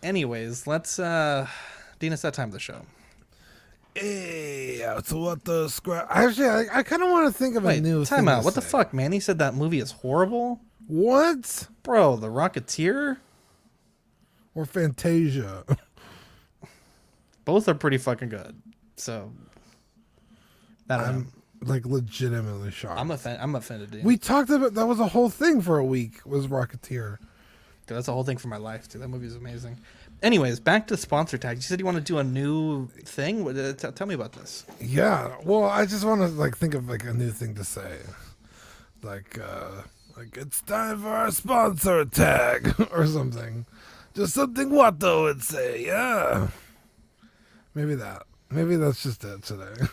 Anyways, let's Dean, it's that time of the show. Hey, so what the scrap? Actually, I kind of want to think of a new time thing out. to What the say. fuck, man? He said that movie is horrible. What? Bro, The Rocketeer or Fantasia? Both are pretty fucking good. So I'm like legitimately shocked. I'm offended, dude. We talked about that was a whole thing for a week. Was Rocketeer? Dude, that's a whole thing for my life, dude. That movie is amazing. Anyways, back to sponsor tag. You said you want to do a new thing. Tell me about this. Yeah. Well, I just want to like think of like a new thing to say, like it's time for our sponsor tag or something. Just something Watto would say. Yeah. Maybe that. Maybe that's just it today.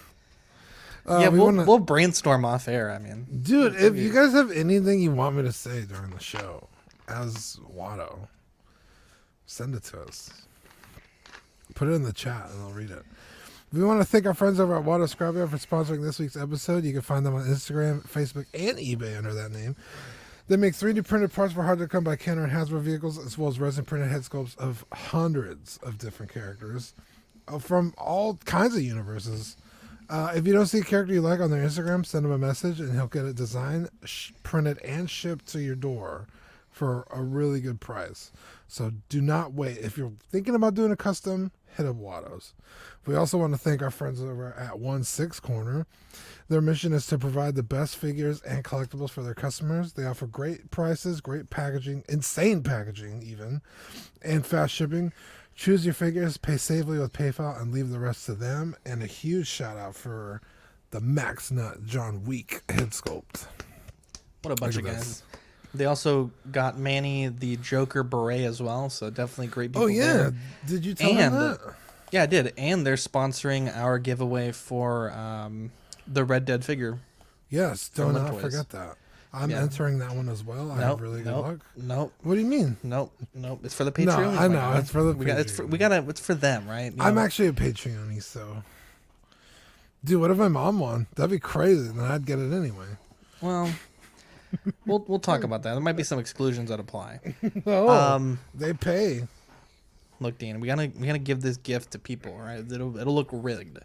Yeah, we'll brainstorm off air. I mean, dude, if you guys have anything you want me to say during the show as Watto, send it to us. Put it in the chat and I'll read it. We want to thank our friends over at Watto Scrapyard for sponsoring this week's episode. You can find them on Instagram, Facebook, and eBay under that name. They make 3D printed parts for hard to come by Kenner and Hasbro vehicles, as well as resin printed head sculpts of hundreds of different characters from all kinds of universes. If you don't see a character you like on their Instagram, send him a message and he'll get it designed, printed, and shipped to your door for a really good price. So do not wait. If you're thinking about doing a custom, hit up Watto's. We also want to thank our friends over at 1/6 Corner. Their mission is to provide the best figures and collectibles for their customers. They offer great prices, great packaging, insane packaging even, and fast shipping. Choose your figures, pay safely with PayPal, and leave the rest to them. And a huge shout out for the Max Nut John Wick head sculpt. What a bunch of guys. They also got Manny the Joker beret as well, so definitely great people. Oh yeah, there. Did you tell him that? Yeah, I did. And they're sponsoring our giveaway for the Red Dead figure. Yes, don't not forget that. I'm entering that one as well. I have really good luck. Nope. What do you mean? Nope. It's for the Patreon. No, I know. It's for the Patreon. It's for them, right? I'm actually a Patreon-y, so. Dude, what if my mom won? That'd be crazy. Then I'd get it anyway. Well, we'll talk about that. There might be some exclusions that apply. They pay. Look, Dean, we gotta give this gift to people, right? It'll look rigged.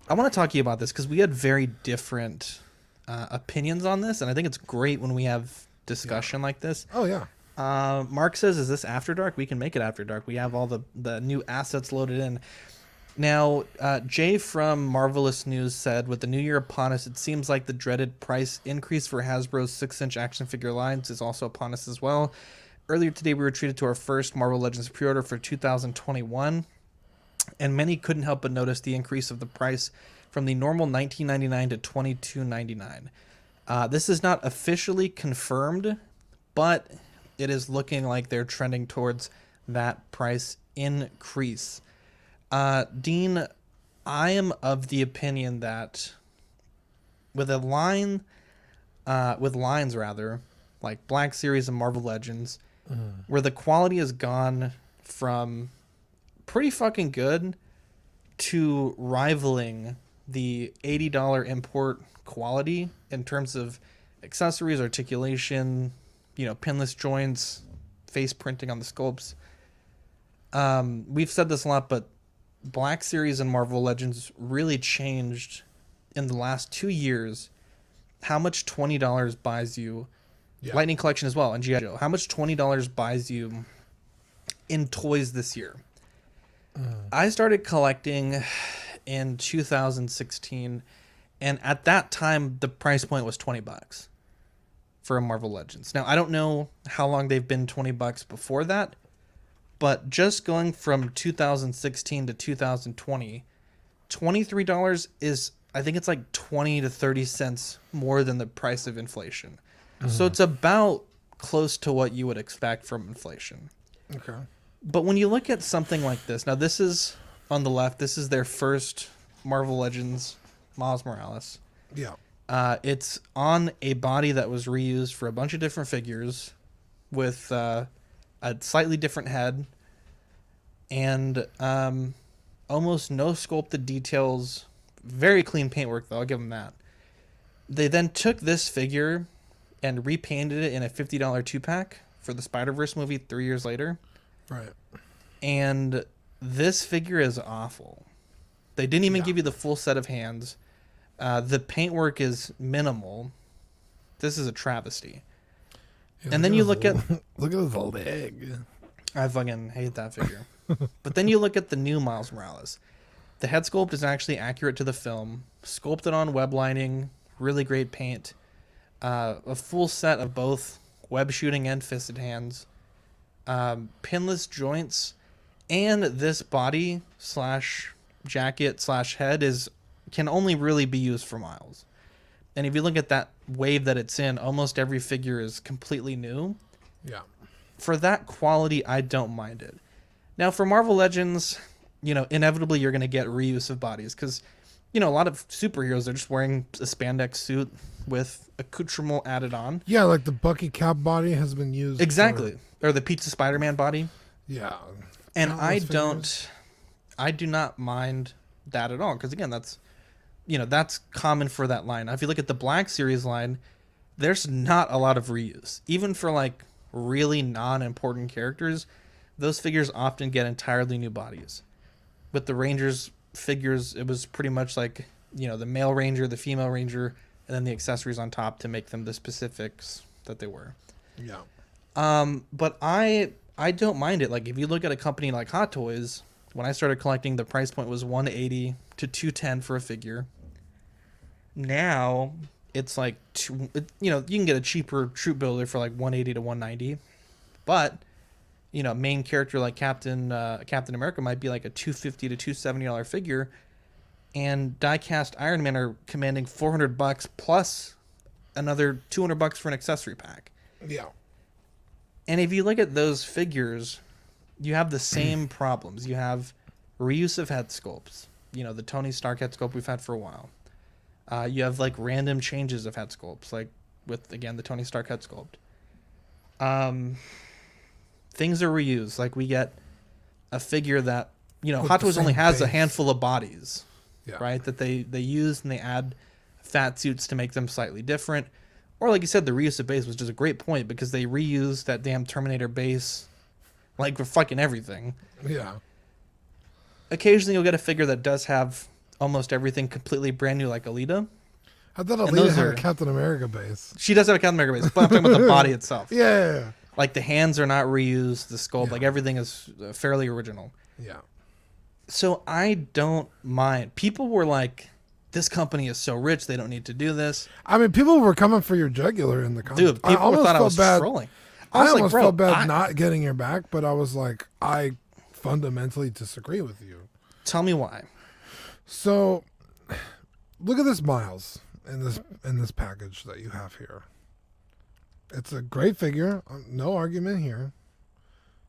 I want to talk to you about this because we had very different opinions on this, and I think it's great when we have discussion like this. Oh yeah. Mark says, "Is this After Dark? We can make it After Dark. We have all the new assets loaded in." Now, Jay from Marvelous News said, with the new year upon us, it seems like the dreaded price increase for Hasbro's 6-inch action figure lines is also upon us as well. Earlier today, we were treated to our first Marvel Legends pre-order for 2021, and many couldn't help but notice the increase of the price from the normal $19.99 to $22.99. This is not officially confirmed, but it is looking like they're trending towards that price increase. Dean, I am of the opinion that with lines like Black Series and Marvel Legends, where the quality has gone from pretty fucking good to rivaling the $80 import quality in terms of accessories, articulation, pinless joints, face printing on the sculpts. We've said this a lot, but Black Series and Marvel Legends really changed in the last 2 years how much $20 buys you. Lightning Collection as well, and G.I. Joe. How much $20 buys you in toys this year? I started collecting in 2016, and at that time, the price point was $20 for a Marvel Legends. Now, I don't know how long they've been $20 before that, but just going from 2016 to 2020, $23 is, I think it's like 20 to 30 cents more than the price of inflation. So it's about close to what you would expect from inflation. Okay. But when you look at something like this, now this is on the left, this is their first Marvel Legends Miles Morales. Yeah. It's on a body that was reused for a bunch of different figures with a slightly different head and almost no sculpted details. Very clean paintwork, though. I'll give them that. They then took this figure and repainted it in a $50 2-pack for the Spider-Verse movie 3 years later. Right. And this figure is awful. They didn't even give you the full set of hands. The paintwork is minimal. This is a travesty. Yeah, and then you look at his leg. I fucking hate that figure. But then you look at the new Miles Morales. The head sculpt is actually accurate to the film. Sculpted on web lining. Really great paint. A full set of both web shooting and fisted hands. Pinless joints. And this body / jacket / head can only really be used for Miles. And if you look at that wave that it's in, almost every figure is completely new. Yeah. For that quality, I don't mind it. Now, for Marvel Legends, inevitably you're going to get reuse of bodies because, a lot of superheroes are just wearing a spandex suit with accoutrement added on. Yeah, like the Bucky cap body has been used. Exactly. Or the Pizza Spider-Man body. Yeah. And I do not mind that at all because, again, that's common for that line. Now, if you look at the Black Series line, there's not a lot of reuse. Even for, like, really non-important characters, those figures often get entirely new bodies. With the Rangers figures, it was pretty much like, the male Ranger, the female Ranger, and then the accessories on top to make them the specifics that they were. Yeah. But I don't mind it. Like if you look at a company like Hot Toys, when I started collecting, the price point was $180 to $210 for a figure. Now it's like you can get a cheaper troop builder for like $180 to $190, but main character like Captain America might be like a $250 to $270 figure, and die-cast Iron Man are commanding $400 plus another $200 for an accessory pack. Yeah. And if you look at those figures, you have the same problems. You have reuse of head sculpts. The Tony Stark head sculpt we've had for a while. You have like random changes of head sculpts, like with, again, the Tony Stark head sculpt. Things are reused. Like we get a figure that, Hot Toys only has a handful of bodies, right? That they use, and they add fat suits to make them slightly different. Or like you said, the reuse of base was just a great point, because they reused that damn Terminator base like for fucking everything. Yeah. Occasionally you'll get a figure that does have almost everything completely brand new, like Alita. I thought Alita had a Captain America base. She does have a Captain America base, but I'm talking about the body itself. Yeah. Like the hands are not reused, the sculpt, like everything is fairly original. Yeah. So I don't mind. People were like, this company is so rich, they don't need to do this. I mean, people were coming for your jugular in the comments. Dude, people thought I was trolling. I almost felt bad not getting your back, but I was like, I fundamentally disagree with you. Tell me why. So, look at this Miles in this package that you have here. It's a great figure, no argument here.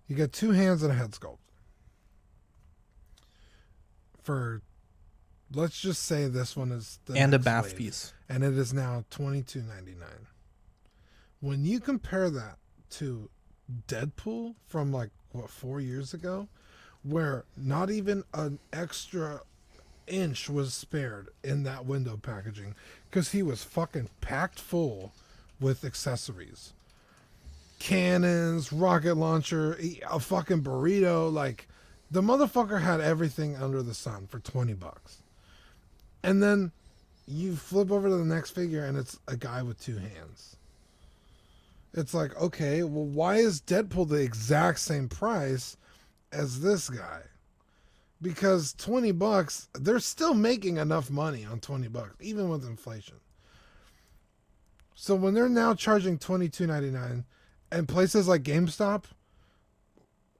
You get 2 hands and a head sculpt. For, let's just say this one is and a bath piece, and it is now $22.99. When you compare that to Deadpool from 4 years ago, where not even an extra inch was spared in that window packaging, because he was fucking packed full with accessories, cannons, rocket launcher, a fucking burrito. Like, the motherfucker had everything under the sun for $20. And then you flip over to the next figure and it's a guy with 2 hands. It's like, okay, well, why is Deadpool the exact same price as this guy? Because $20, they're still making enough money on $20, even with inflation. So when they're now charging $22.99, and places like GameStop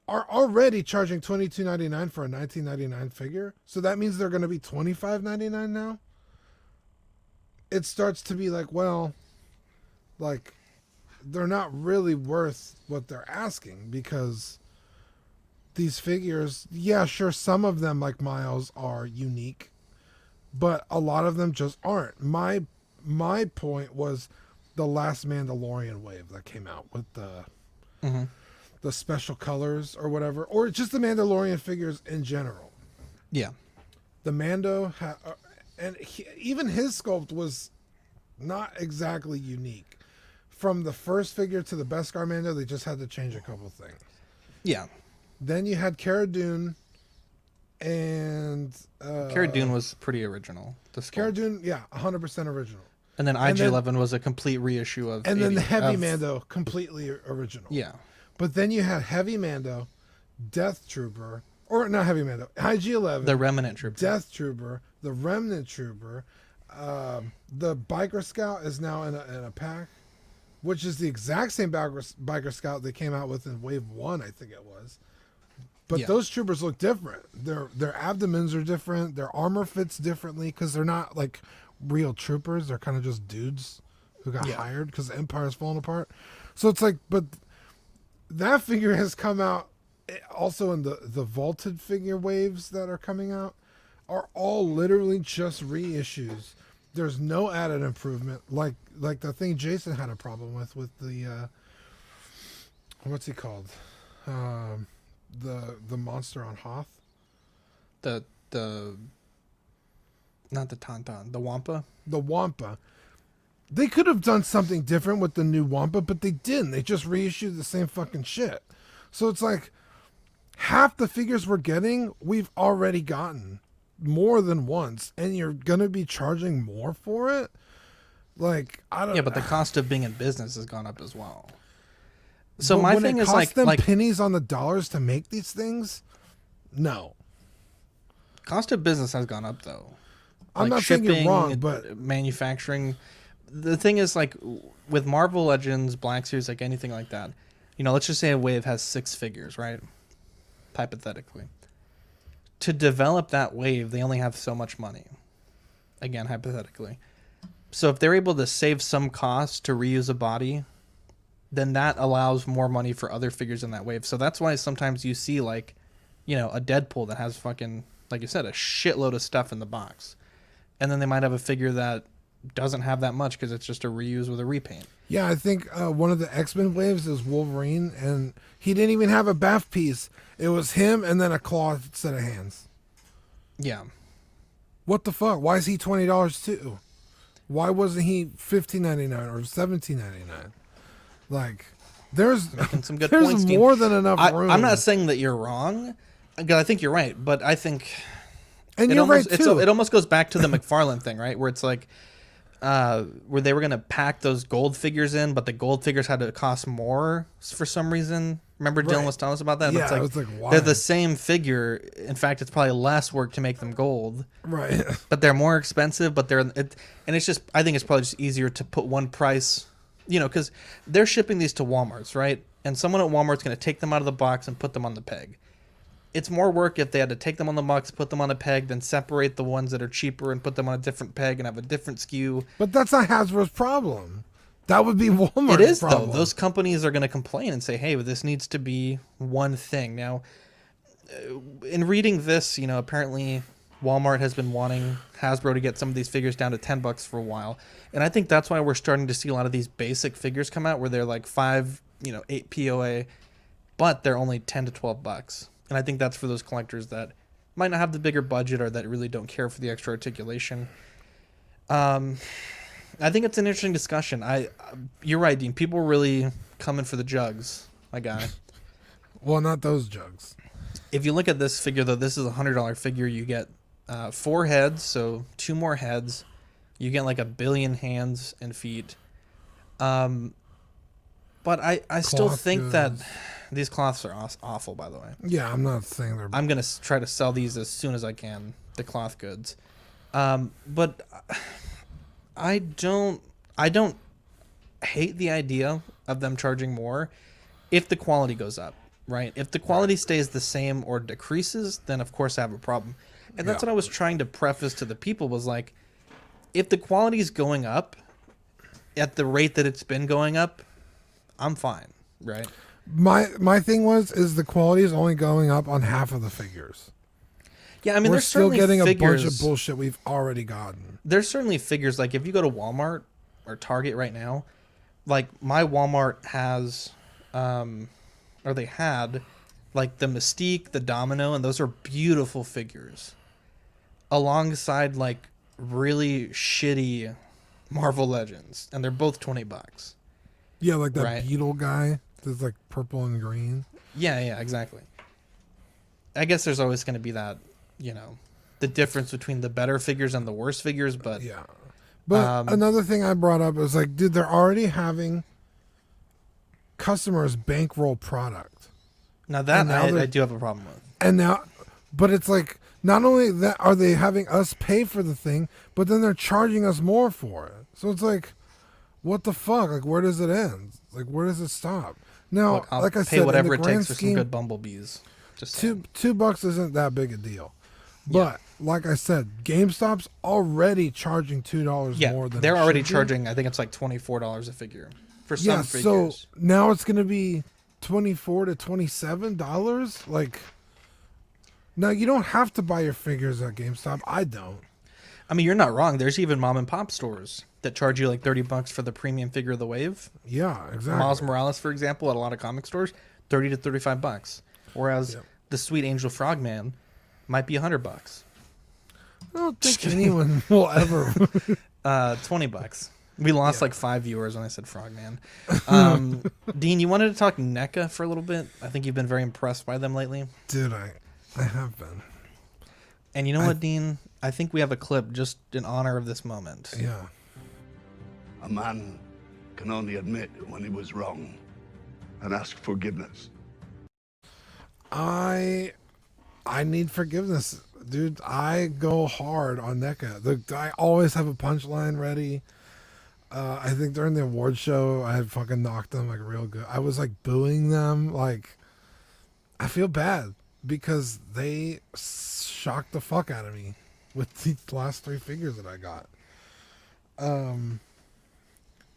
are already charging $22.99 for a $19.99 figure, so that means they're going to be $25.99 now. It starts to be like, well, like, they're not really worth what they're asking, because these figures, yeah, sure, some of them, like Miles, are unique, but a lot of them just aren't. My point was the last Mandalorian wave that came out with the special colors or whatever, or just the Mandalorian figures in general. Yeah. The Mando, even his sculpt was not exactly unique. From the first figure to the Beskar Mando, they just had to change a couple things. Yeah. Then you had Cara Dune, and Cara Dune was pretty original. Cara Dune, yeah, 100% original. And then IG-11 was a complete reissue of. And then the Heavy Mando, completely original. Yeah. But then you had Heavy Mando, Death Trooper, or not Heavy Mando, IG-11, the Remnant Trooper, Death Trooper, the Remnant Trooper, the Biker Scout is now in a pack, which is the exact same Biker Scout they came out with in Wave 1, I think it was. But those troopers look different. Their abdomens are different. Their armor fits differently, because they're not like real troopers. They're kind of just dudes who got hired because the Empire's falling apart. So it's like, but that figure has come out also in the vaulted figure waves that are coming out are all literally just reissues. There's no added improvement, like the thing Jason had a problem with the what's he called, the monster on Hoth, the not the Tauntaun, the Wampa. They could have done something different with the new Wampa, but they didn't. They just reissued the same fucking shit. So it's like half the figures we're getting, we've already gotten more than once, and you're gonna be charging more for it. Like, I don't. Yeah, but the cost of being in business has gone up as well. So But my when thing it is costs them like pennies on the dollars to make these things, no. cost of business has gone up though. I'm Like not saying shipping, you're wrong, but manufacturing. The thing is, like with Marvel Legends, Black Series, like anything like that, you know, let's just say a wave has 6 figures, right? Hypothetically, to develop that wave, they only have so much money. Again, hypothetically. So if they're able to save some cost to reuse a body, then that allows more money for other figures in that wave. So that's why sometimes you see like, you know, a Deadpool that has fucking, like you said, a shitload of stuff in the box. And then they might have a figure that doesn't have that much because it's just a reuse with a repaint. yeah, I think one of the X-Men waves is Wolverine, and he didn't even have a bath piece. It was him and then a cloth set of hands. Yeah. What the fuck? Why is he $20 too? Why wasn't he $15.99 or $17.99? Like, there's Making some good there's points, Dean. more than enough room. I'm not saying that you're wrong, because I think you're right, but I think and you're right too. It almost goes back to the McFarlane thing, right? Where it's like, where they were going to pack those gold figures in, but the gold figures had to cost more for some reason. Remember Dylan was telling us about that? Yeah, It's I was like, why? They're the same figure. In fact, it's probably less work to make them gold. Right. But they're more expensive, but and it's just, I think it's probably just easier to put one price, you know, because they're shipping these to Walmarts, right? And someone at Walmart's going to take them out of the box and put them on the peg. It's more work if they had to take them on the box, put them on a peg, then separate the ones that are cheaper and put them on a different peg and have a different SKU. But that's not Hasbro's problem. That would be Walmart's It is, problem. though. Those companies are going to complain and say, hey, this needs to be one thing. Now, in reading this, you know, apparently Walmart has been wanting Hasbro to get some of these figures down to $10 for a while. And I think that's why we're starting to see a lot of these basic figures come out where they're like 8 POA, but they're only $10 to $12. And I think that's for those collectors that might not have the bigger budget or that really don't care for the extra articulation. I think it's an interesting discussion. You're right, Dean. People are really coming for the jugs, my guy. Well, not those jugs. If you look at this figure, though, this is a $100 figure. You get 4 heads, so 2 more heads. You get like 1 billion hands and feet. But I still think that these cloths are awful, by the way. Yeah, I'm not saying they're... I'm going to try to sell these as soon as I can, the cloth goods. But I don't hate the idea of them charging more if the quality goes up, right? If the quality stays the same or decreases, then of course I have a problem. And that's what I was trying to preface to the people was like, if the quality is going up at the rate that it's been going up, I'm fine, right? My thing is the quality is only going up on half of the figures. Yeah, I mean, we're there's still certainly getting figures, a bunch of bullshit we've already gotten. There's certainly figures, like if you go to Walmart or Target right now, like my Walmart has, or they had, like the Mystique, the Domino, and those are beautiful figures. Alongside like really shitty Marvel Legends, and they're both $20. Yeah, like that Beetle guy that's like purple and green. Yeah, exactly. I guess there's always going to be that, you know, the difference between the better figures and the worse figures, but yeah. But another thing I brought up is like, dude, they're already having customers bankroll product. Now that I do have a problem with. And now, but it's like, not only that are they having us pay for the thing, but then they're charging us more for it. So it's like, what the fuck? Like, where does it end? Like, where does it stop? Now, Look, I'll like I pay said, whatever in the it grand takes for scheme, some good bumblebees. Just $2 isn't that big a deal. But like I said, GameStop's already charging $2 more than they're it already should be. charging. I think it's like $24 a figure for some figures. So now it's going to be $24 to $27. Like, now you don't have to buy your figures at GameStop. I don't. I mean, you're not wrong. There's even mom and pop stores that charge you like $30 for the premium figure of the wave. Yeah, exactly. Miles Morales, for example, at a lot of comic stores, $30 to $35. Whereas the Sweet Angel Frogman might be $100. I don't think anyone will ever. $20. We lost like 5 viewers when I said Frogman. Dean, you wanted to talk NECA for a little bit? I think you've been very impressed by them lately. Dude, I have been. And you know what, Dean? I think we have a clip just in honor of this moment. Yeah. A man can only admit when he was wrong. and ask forgiveness. I need forgiveness, dude. I go hard on NECA. I always have a punchline ready. I think during the award show, I had fucking knocked them like real good. I was like booing them. Like, I feel bad because they shocked the fuck out of me with the last 3 figures that I got. The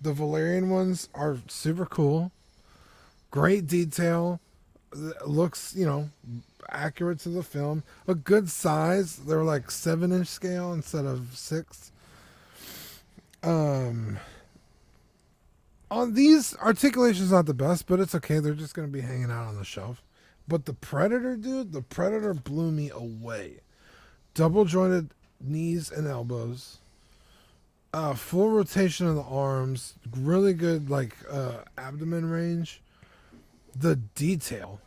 Valerian ones are super cool. Great detail. Looks, accurate to the film. A good size. They're like 7-inch scale instead of 6. On these, articulation's not the best, but it's okay. They're just going to be hanging out on the shelf. But the Predator, dude, the Predator blew me away. Double jointed knees and elbows. Full rotation of the arms. Really good, abdomen range. The detail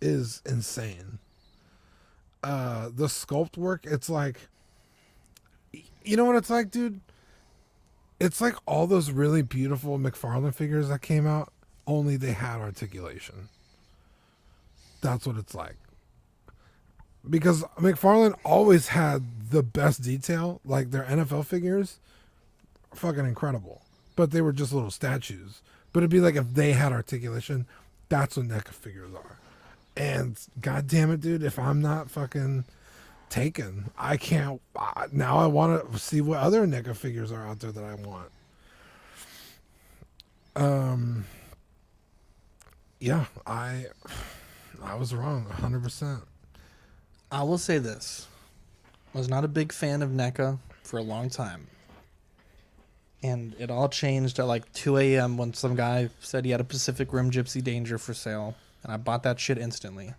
is insane. The sculpt work, it's like, you know what it's like, dude? It's like all those really beautiful McFarlane figures that came out, only they had articulation. That's what it's like. Because McFarlane always had the best detail, like their NFL figures, fucking incredible. But they were just little statues. But it'd be like if they had articulation, that's what NECA figures are. And god damn it, dude, if I'm not fucking taken, I can't. Now I want to see what other NECA figures are out there that I want. Yeah, I was wrong 100%. I will say this. I was not a big fan of NECA for a long time. And it all changed at like 2 a.m. when some guy said he had a Pacific Rim Gypsy Danger for sale. And I bought that shit instantly.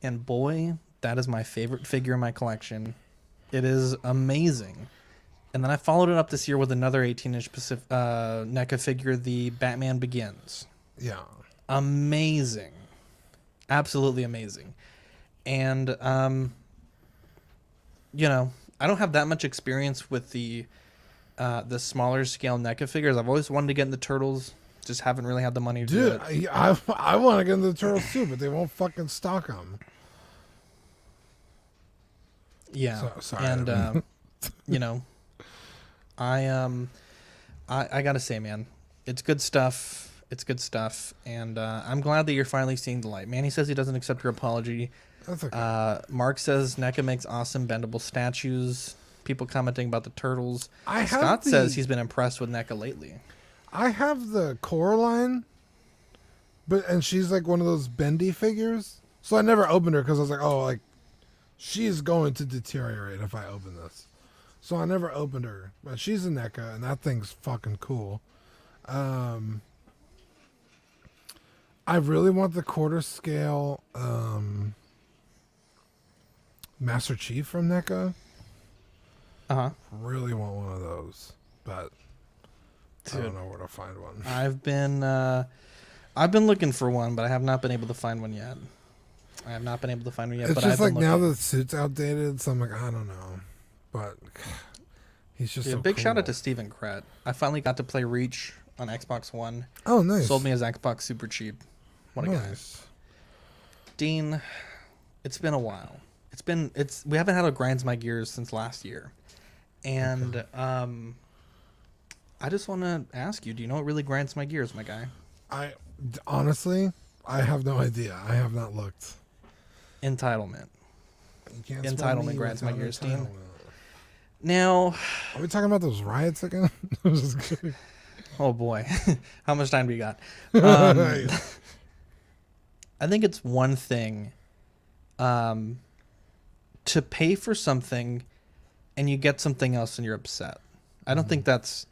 And boy, that is my favorite figure in my collection. It is amazing. And then I followed it up this year with another 18-inch NECA figure, the Batman Begins. Yeah. Amazing. Absolutely amazing. And, I don't have that much experience with the smaller scale NECA figures. I've always wanted to get in the Turtles. Just haven't really had the money to do it. Dude, I want to get into the Turtles too, but they won't fucking stock them. Yeah. Sorry. And, I gotta say, man, it's good stuff. It's good stuff. And I'm glad that you're finally seeing the light. Manny says he doesn't accept your apology. That's okay. Mark says NECA makes awesome bendable statues. People commenting about the Turtles. Scott says he's been impressed with NECA lately. I have the Coraline, and she's like one of those bendy figures. So I never opened her because I was like, she's going to deteriorate if I open this. So I never opened her. But she's a NECA, and that thing's fucking cool. I really want the quarter scale Master Chief from NECA. Uh-huh. Really want one of those, but dude, I don't know where to find one. I've been looking for one, but I have not been able to find one yet. It's just like now the suit's outdated, so I'm like, I don't know. But he's just a so big cool. shout out to Steven Krett. I finally got to play Reach on Xbox One. Oh, nice. Sold me his Xbox super cheap. What a guy. Dean, it's been a while. We haven't had a Grinds My Gears since last year. And I just want to ask you, do you know what really grinds my gears, my guy? Honestly, I have no idea. I have not looked. Entitlement. Entitlement grinds my gears, Dean. Now, are we talking about those riots again? Oh boy, how much time do we got? I think it's one thing to pay for something and you get something else and you're upset. I don't think that's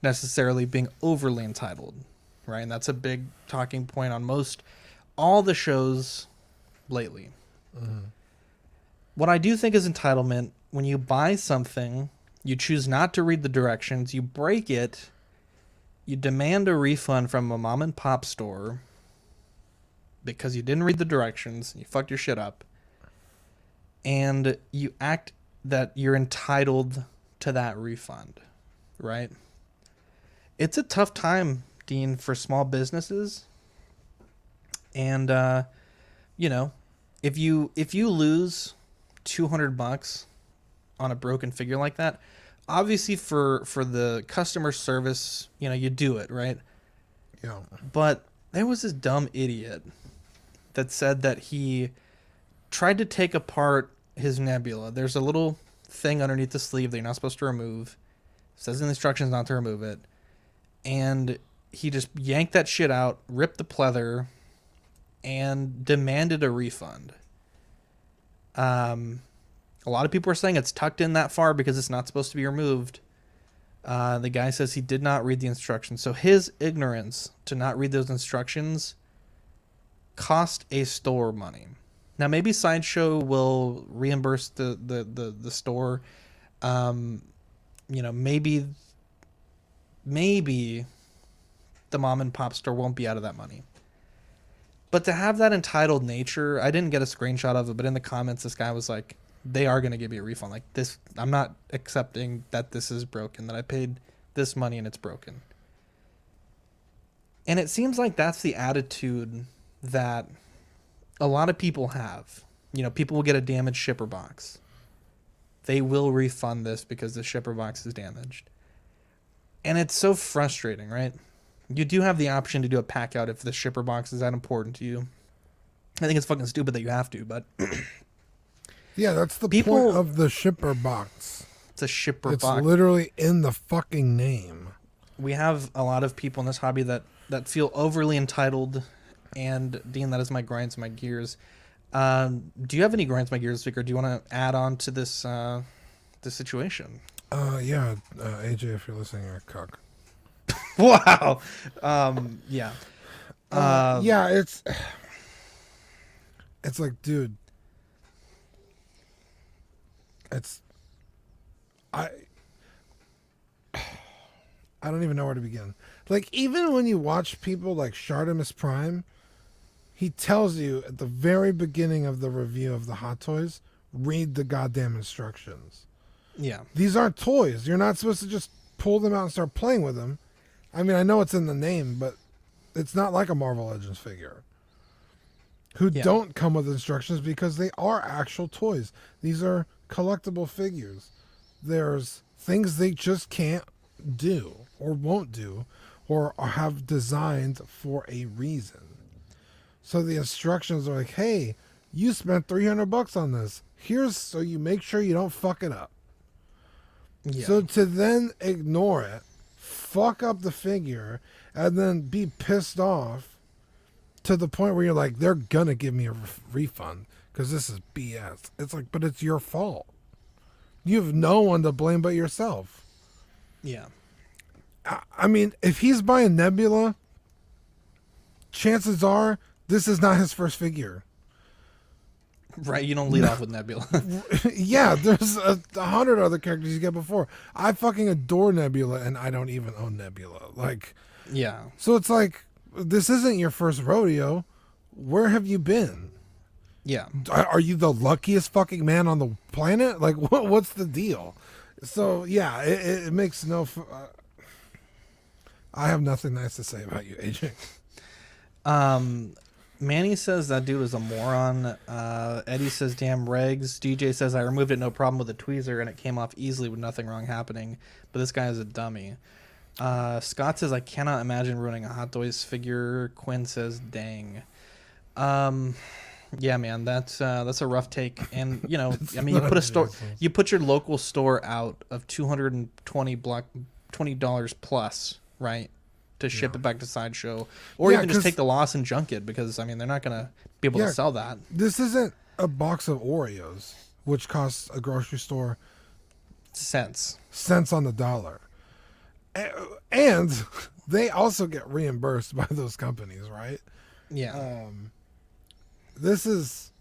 necessarily being overly entitled, right? And that's a big talking point on all the shows lately. What I do think is entitlement, when you buy something, you choose not to read the directions, you break it, you demand a refund from a mom and pop store because you didn't read the directions, you fucked your shit up, and you act that you're entitled to that refund, right? It's a tough time Dean, for small businesses. And if you lose $200 on a broken figure like that, obviously for the customer service, you do it, right? Yeah. But there was this dumb idiot that said that he tried to take apart his nebula. There's a little thing underneath the sleeve that you're not supposed to remove. It says in the instructions not to remove it. And he just yanked that shit out, ripped the pleather, and demanded a refund. A lot of people are saying it's tucked in that far because it's not supposed to be removed. The guy says he did not read the instructions. So his ignorance to not read those instructions cost a store money. Now, maybe Sideshow will reimburse the store. Maybe the mom and pop store won't be out of that money. But to have that entitled nature, I didn't get a screenshot of it, but in the comments, this guy was like, they are going to give you a refund. Like, this, I'm not accepting that this is broken, that I paid this money and it's broken. And it seems like that's the attitude that a lot of people have. People will get a damaged shipper box. They will refund this because the shipper box is damaged. And it's so frustrating, right? You do have the option to do a pack out if the shipper box is that important to you. I think it's fucking stupid that you have to, but yeah, that's the point of the shipper box. It's a shipper it's box. It's literally in the fucking name. We have a lot of people in this hobby that feel overly entitled, and Dean, that is my grinds my gears. Do you have any grinds my gears this week, or do you want to add on to this this situation? Yeah, AJ, if you're listening, you're a cuck. Wow. Yeah. Yeah, it's like, dude, I don't even know where to begin. Like, even when you watch people like Shartimus Prime, he tells you at the very beginning of the review of the Hot Toys, read the goddamn instructions. Yeah. These aren't toys. You're not supposed to just pull them out and start playing with them. I mean, I know it's in the name, but it's not like a Marvel Legends figure who don't come with instructions because they are actual toys. These are collectible figures. There's things they just can't do or won't do or have designed for a reason. So the instructions are like, hey, you spent $300 on this. Here's so you make sure you don't fuck it up. Yeah. So to then ignore it, fuck up the figure, and then be pissed off to the point where you're like, they're gonna give me a refund because this is BS. It's like, but it's your fault. You have no one to blame but yourself. Yeah. I mean, if he's buying Nebula, chances are this is not his first figure. Right, you don't lead off with Nebula. Yeah, there's 100 other characters you get before. I fucking adore Nebula, and I don't even own Nebula. Like, yeah. So it's like, this isn't your first rodeo. Where have you been? Yeah. Are you the luckiest fucking man on the planet? Like, what's the deal? So, yeah, it makes no... I have nothing nice to say about you, AJ. Manny says that dude is a moron. Eddie says, damn regs. DJ says, I removed it no problem with a tweezer and it came off easily with nothing wrong happening. But this guy is a dummy. Scott says, I cannot imagine ruining a Hot Toys figure. Quinn says, dang. Yeah, man, that's a rough take. And, you know, I mean, you put your local store out of $220 plus, right? To ship it back to Sideshow, or even just take the loss and junk it, because I mean they're not gonna be able to sell that. This isn't a box of Oreos, which costs a grocery store cents on the dollar, and they also get reimbursed by those companies, right? Yeah. This is,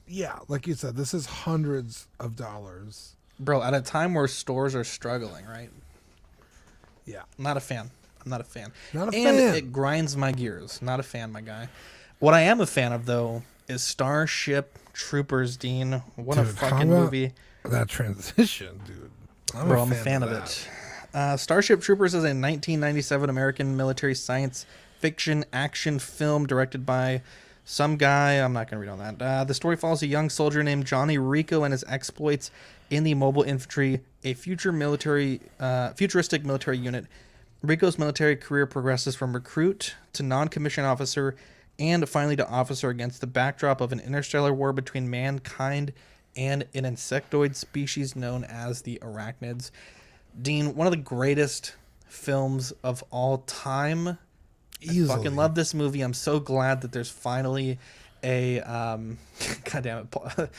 yeah, like you said, this is hundreds of dollars, bro. At a time where stores are struggling, right? Yeah. Not a fan. I'm not a fan. Not a fan. And it grinds my gears. Not a fan, my guy. What I am a fan of, though, is Starship Troopers, Dean. What a fucking movie. That transition, dude. I'm a fan of it. Starship Troopers is a 1997 American military science fiction action film directed by some guy. I'm not going to read on that. The story follows a young soldier named Johnny Rico and his exploits in the mobile infantry, a futuristic military unit. Rico's military career progresses from recruit to non-commissioned officer and finally to officer against the backdrop of an interstellar war between mankind and an insectoid species known as the arachnids. Dean, one of the greatest films of all time. Easily. I fucking love this movie. I'm so glad that there's finally a goddamn it,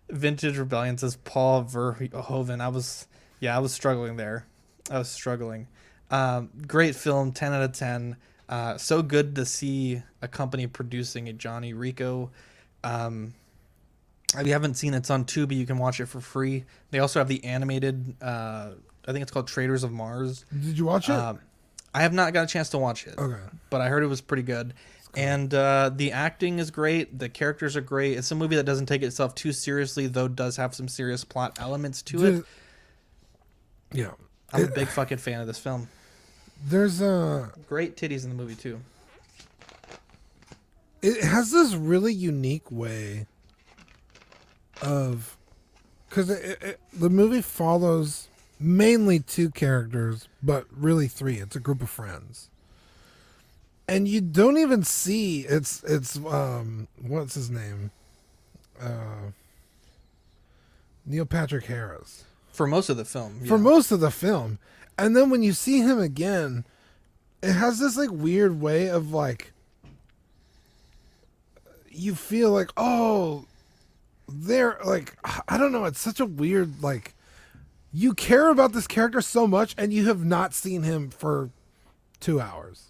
Vintage Rebellion says Paul Verhoeven. I was struggling there. Great film, 10 out of 10. So good to see a company producing a Johnny Rico. If you haven't seen it, it's on Tubi. You can watch it for free. They also have the animated, I think it's called Traders of Mars. Did you watch it? I have not got a chance to watch it. Okay. But I heard it was pretty good. And the acting is great. The characters are great. It's a movie that doesn't take itself too seriously, though does have some serious plot elements to it. Yeah. I'm a big fucking fan of this film. There's great titties in the movie, too. It has this really unique way of... Because the movie follows mainly two characters, but really three. It's a group of friends. And you don't even see it's what's his name? Neil Patrick Harris. For most of the film. Yeah. For most of the film. And then when you see him again, it has this like weird way of like you feel like, oh, they're like, I don't know, it's such a weird like you care about this character so much and you have not seen him for 2 hours.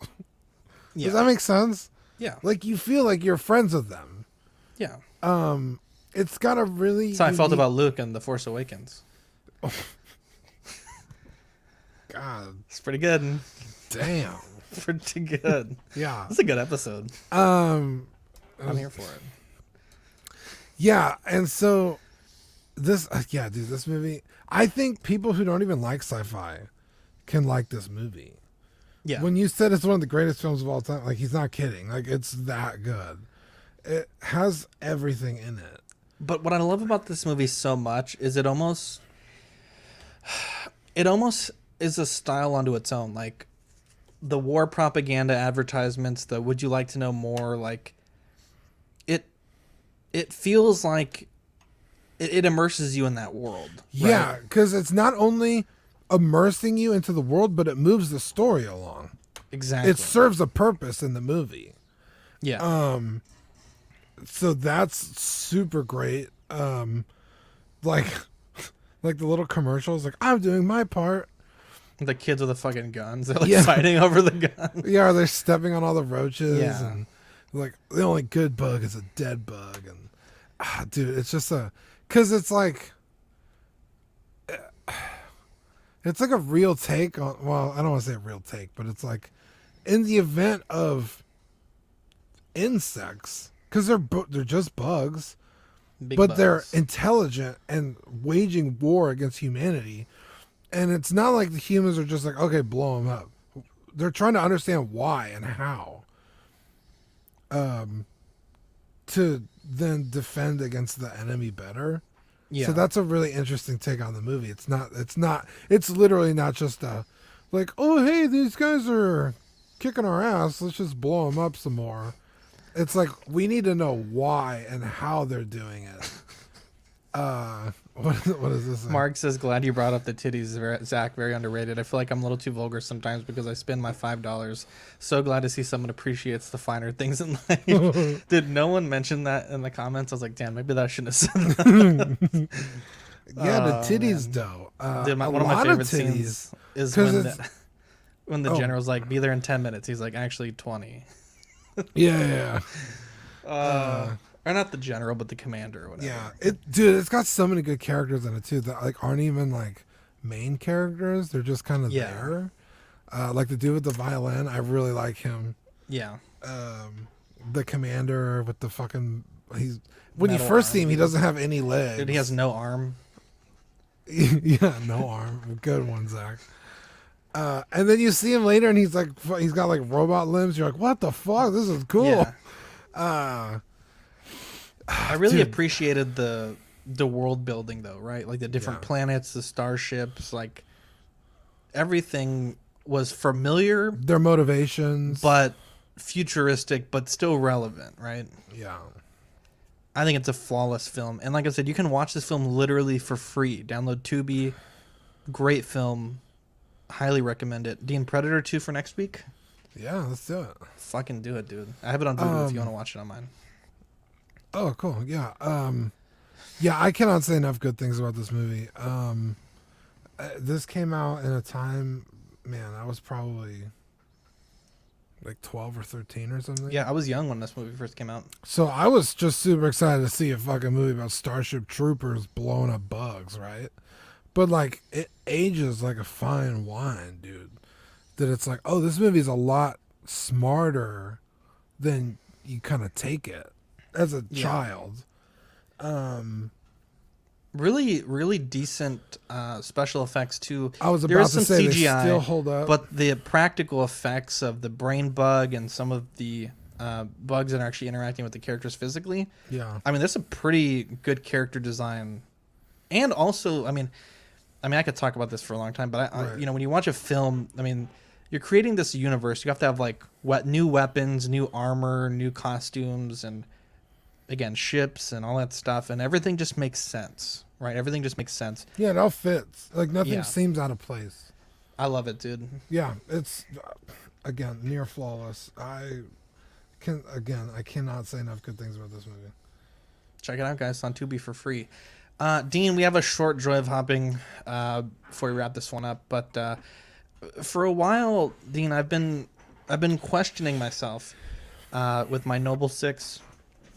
Yeah. Does that make sense? Yeah. Like you feel like you're friends with them. Yeah. It's got a really That's how I felt about Luke and The Force Awakens. Oh. God. It's pretty good. Damn. Pretty good. Yeah. It's a good episode. I'm here for it. Yeah, and so this this movie, I think people who don't even like sci-fi can like this movie. Yeah. When you said it's one of the greatest films of all time, like he's not kidding. Like it's that good. It has everything in it. But what I love about this movie so much is it almost is a style unto its own. Like the war propaganda advertisements, the would you like to know more, like it feels like it immerses you in that world. Yeah, right? because it's not only immersing you into the world, but it moves the story along. Exactly. It serves a purpose in the movie. Yeah. So that's super great. Like the little commercials, like I'm doing my part. The kids with the fucking guns, they're like fighting over the guns. Yeah, they're stepping on all the roaches. Yeah. And like the only good bug is a dead bug. And dude, it's just because it's like a real take on, well, I don't want to say a real take, but it's like in the event of insects, because they're just bugs, but they're intelligent and waging war against humanity. And it's not like the humans are just like, okay, blow them up. They're trying to understand why and how. To then defend against the enemy better. Yeah. So that's a really interesting take on the movie. It's literally not just like, oh, hey, these guys are kicking our ass. Let's just blow them up some more. It's like, we need to know why and how they're doing it. What is this? Mark says, glad you brought up the titties, Zach. Very underrated. I feel like I'm a little too vulgar sometimes because I spend my $5. So glad to see someone appreciates the finer things in life. Did no one mention that in the comments? I was like, damn, maybe that shouldn't have said that. Yeah, the titties, though. Dude, one of my favorite scenes is when the general's like, be there in 10 minutes. He's like, actually 20. Yeah. Or not the general, but the commander or whatever. Yeah, it's got so many good characters in it too that like aren't even like main characters. They're just kind of there. Like the dude with the violin, I really like him. Yeah. The commander with the fucking when metal you first arm. see him, he doesn't have any legs. Dude, he has no arm. Yeah, no arm. Good one, Zach. And then you see him later, and he's got like robot limbs. You're like, what the fuck? This is cool. Yeah. I really appreciated the world building, though, right? Like the different planets, the starships, like everything was familiar. Their motivations, but futuristic, but still relevant, right? Yeah. I think it's a flawless film, and like I said, you can watch this film literally for free. Download Tubi. Great film. Highly recommend it. Dean, Predator 2 for next week? Yeah, let's do it. Fucking do it, dude. I have it on Tubi if you want to watch it on mine. Oh, cool. Yeah. Yeah, I cannot say enough good things about this movie. This came out in a time, man, I was probably like 12 or 13 or something. Yeah, I was young when this movie first came out. So I was just super excited to see a fucking movie about Starship Troopers blowing up bugs, right? But like, it ages like a fine wine, dude. That it's like, oh, this movie's a lot smarter than you kind of take it as a child. Really, really decent special effects too. I was about to say CGI, they still hold up, but the practical effects of the brain bug and some of the bugs that are actually interacting with the characters physically. Yeah, I mean, there's a pretty good character design, and also, I mean, I could talk about this for a long time, but you know, when you watch a film, I mean, you're creating this universe. You have to have like new weapons, new armor, new costumes, and again, ships and all that stuff, and everything just makes sense, right? Everything just makes sense. Yeah, it all fits. Like nothing seems out of place. I love it, dude. Yeah, it's again near flawless. I cannot say enough good things about this movie. Check it out, guys. It's on Tubi for free. Dean, we have a short joy of hopping before we wrap this one up, but for a while, Dean, I've been questioning myself with my Noble 6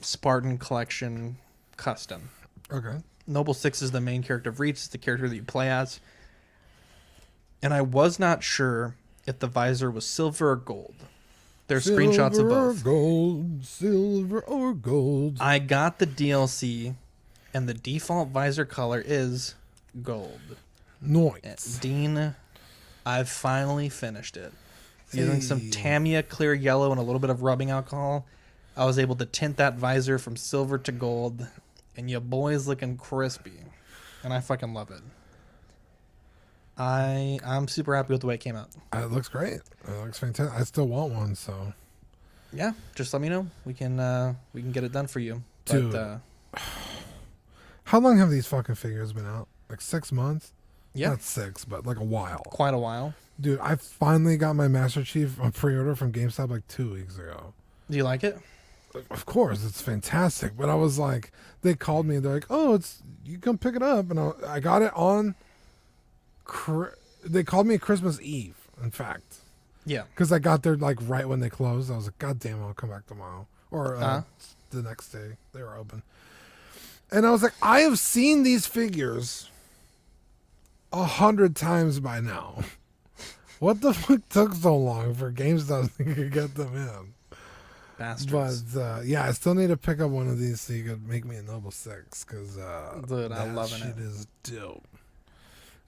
Spartan Collection Custom. Okay. Noble 6 is the main character of Reach. It's the character that you play as. And I was not sure if the visor was silver or gold. There's screenshots of both. Silver or gold. I got the DLC, and the default visor color is gold. Nice. Dean, I've finally finished it. Using some Tamiya clear yellow and a little bit of rubbing alcohol, I was able to tint that visor from silver to gold, and your boy's looking crispy, and I fucking love it. I'm super happy with the way it came out. It looks great. It looks fantastic. I still want one, so yeah, just let me know. We can get it done for you. Dude, but, how long have these fucking figures been out? Like 6 months? Yeah, not 6, but like a while. Quite a while. Dude, I finally got my Master Chief on pre-order from GameStop like 2 weeks ago. Do you like it? Of course, it's fantastic. But I was like, they called me. They're like, "Oh, you come pick it up," and I got it on. They called me Christmas Eve. In fact, yeah, because I got there like right when they closed. I was like, "God damn, I'll come back tomorrow," or the next day they were open. And I was like, I have seen these figures 100 times by now. What the fuck took so long for GameStop to get them in? Bastards. But yeah, I still need to pick up one of these so you could make me a Noble 6 because dude, I'm loving shit it. Is dope.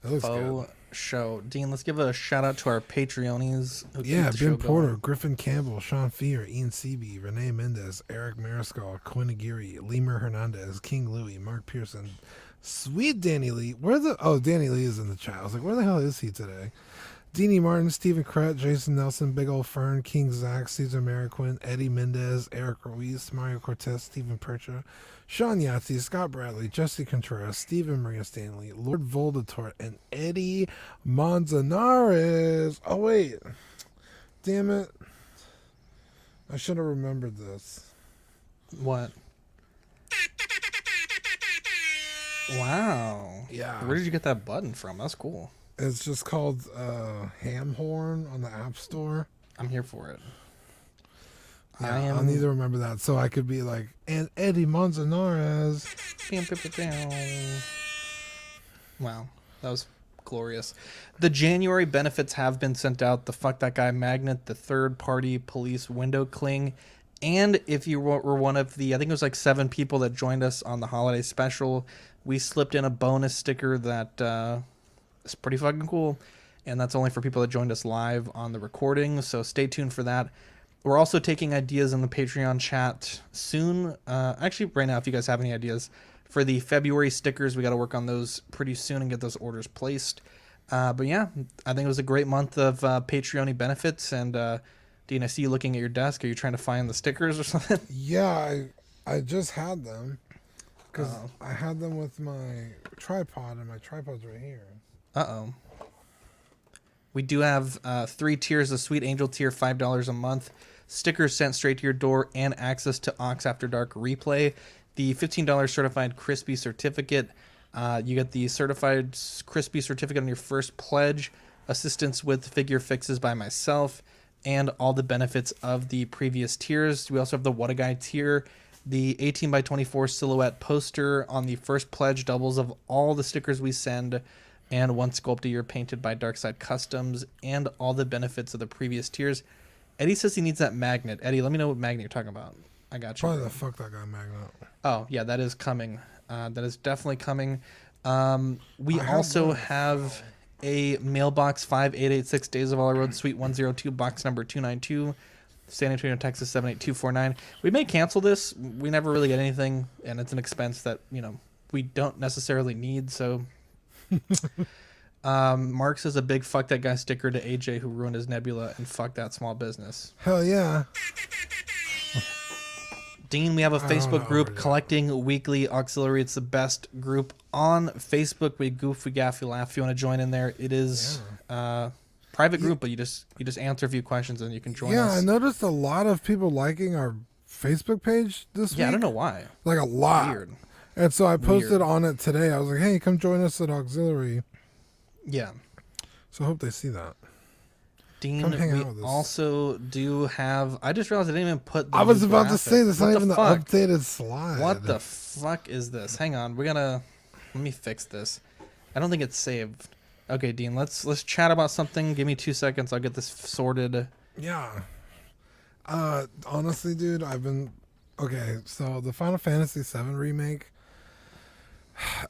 It looks good. Show. Dean, let's give a shout out to our Patreonies. Yeah, Ben Porter, Griffin Campbell, Sean Fear, Ian Seaby, Renee Mendez, Eric Mariscal, Quinn Aguirre, Lemur Hernandez, King Louie, Mark Pearson, Sweet Danny Lee. Danny Lee is in the chat. I was like, where the hell is he today? Deanie Martin, Stephen Krett, Jason Nelson, Big Ol' Fern, King Zach, Cesar Mariquin, Eddie Mendez, Eric Ruiz, Mario Cortez, Stephen Percha, Sean Yahtzee, Scott Bradley, Jesse Contreras, Stephen Maria Stanley, Lord Voldemort, and Eddie Manzanares. Oh, wait. Damn it. I should have remembered this. What? Wow. Yeah. Where did you get that button from? That's cool. It's just called Ham Horn on the App Store. I'm here for it. Yeah, I'll need to remember that so I could be like, and Eddie Manzanares. Wow, that was glorious. The January benefits have been sent out. The Fuck That Guy Magnet, the third party police window cling, and if you were one of the, I think it was like 7 people that joined us on the holiday special, we slipped in a bonus sticker that is pretty fucking cool. and that's only for people that joined us live on the recording, so stay tuned for that. We're also taking ideas in the Patreon chat soon. Actually, right now, if you guys have any ideas for the February stickers, we got to work on those pretty soon and get those orders placed. But yeah, I think it was a great month of Patreon benefits. And Dean, I see you looking at your desk. Are you trying to find the stickers or something? Yeah, I just had them because I had them with my tripod, and my tripod's right here. Uh-oh. We do have 3 tiers: the Sweet Angel tier, $5 a month, stickers sent straight to your door, and access to Ox After Dark replay. The $15 certified crispy certificate, you get the certified crispy certificate on your first pledge, assistance with figure fixes by myself, and all the benefits of the previous tiers. We also have the What a Guy tier, the 18x24 silhouette poster on the first pledge, doubles of all the stickers we send, and 1 sculpt a year painted by Darkside Customs, and all the benefits of the previous tiers. Eddie says he needs that magnet. Eddie, let me know what magnet you're talking about. I got you. Probably the fuck that guy magnet. Oh, yeah, that is coming. That is definitely coming. We also have a mailbox 5886 Days of All Road Suite 102, box number 292, San Antonio, Texas 78249. We may cancel this. We never really get anything, and it's an expense that, we don't necessarily need, so... Mark says a big fuck that guy sticker to AJ who ruined his Nebula, and fuck that small business. Hell yeah. Dean, we have a Facebook group, Collecting Weekly Auxiliary. It's the best group on Facebook. We goof, we gaff, we laugh. If you want to join in there, it is private group, but you just answer a few questions and you can join us. Yeah, I noticed a lot of people liking our Facebook page this week. Yeah, I don't know why. Like a lot. Weird. And so I posted on it today. I was like, hey, come join us at Auxiliary. Yeah. So I hope they see that. Dean, we also do have... I just realized I didn't even put the I was about graphic. to say, this not even the fuck? updated slide. What the fuck is this? Hang on. Let me fix this. I don't think it's saved. Okay, Dean, let's chat about something. Give me 2 seconds. I'll get this sorted. Yeah. Honestly, dude, okay, so the Final Fantasy VII remake,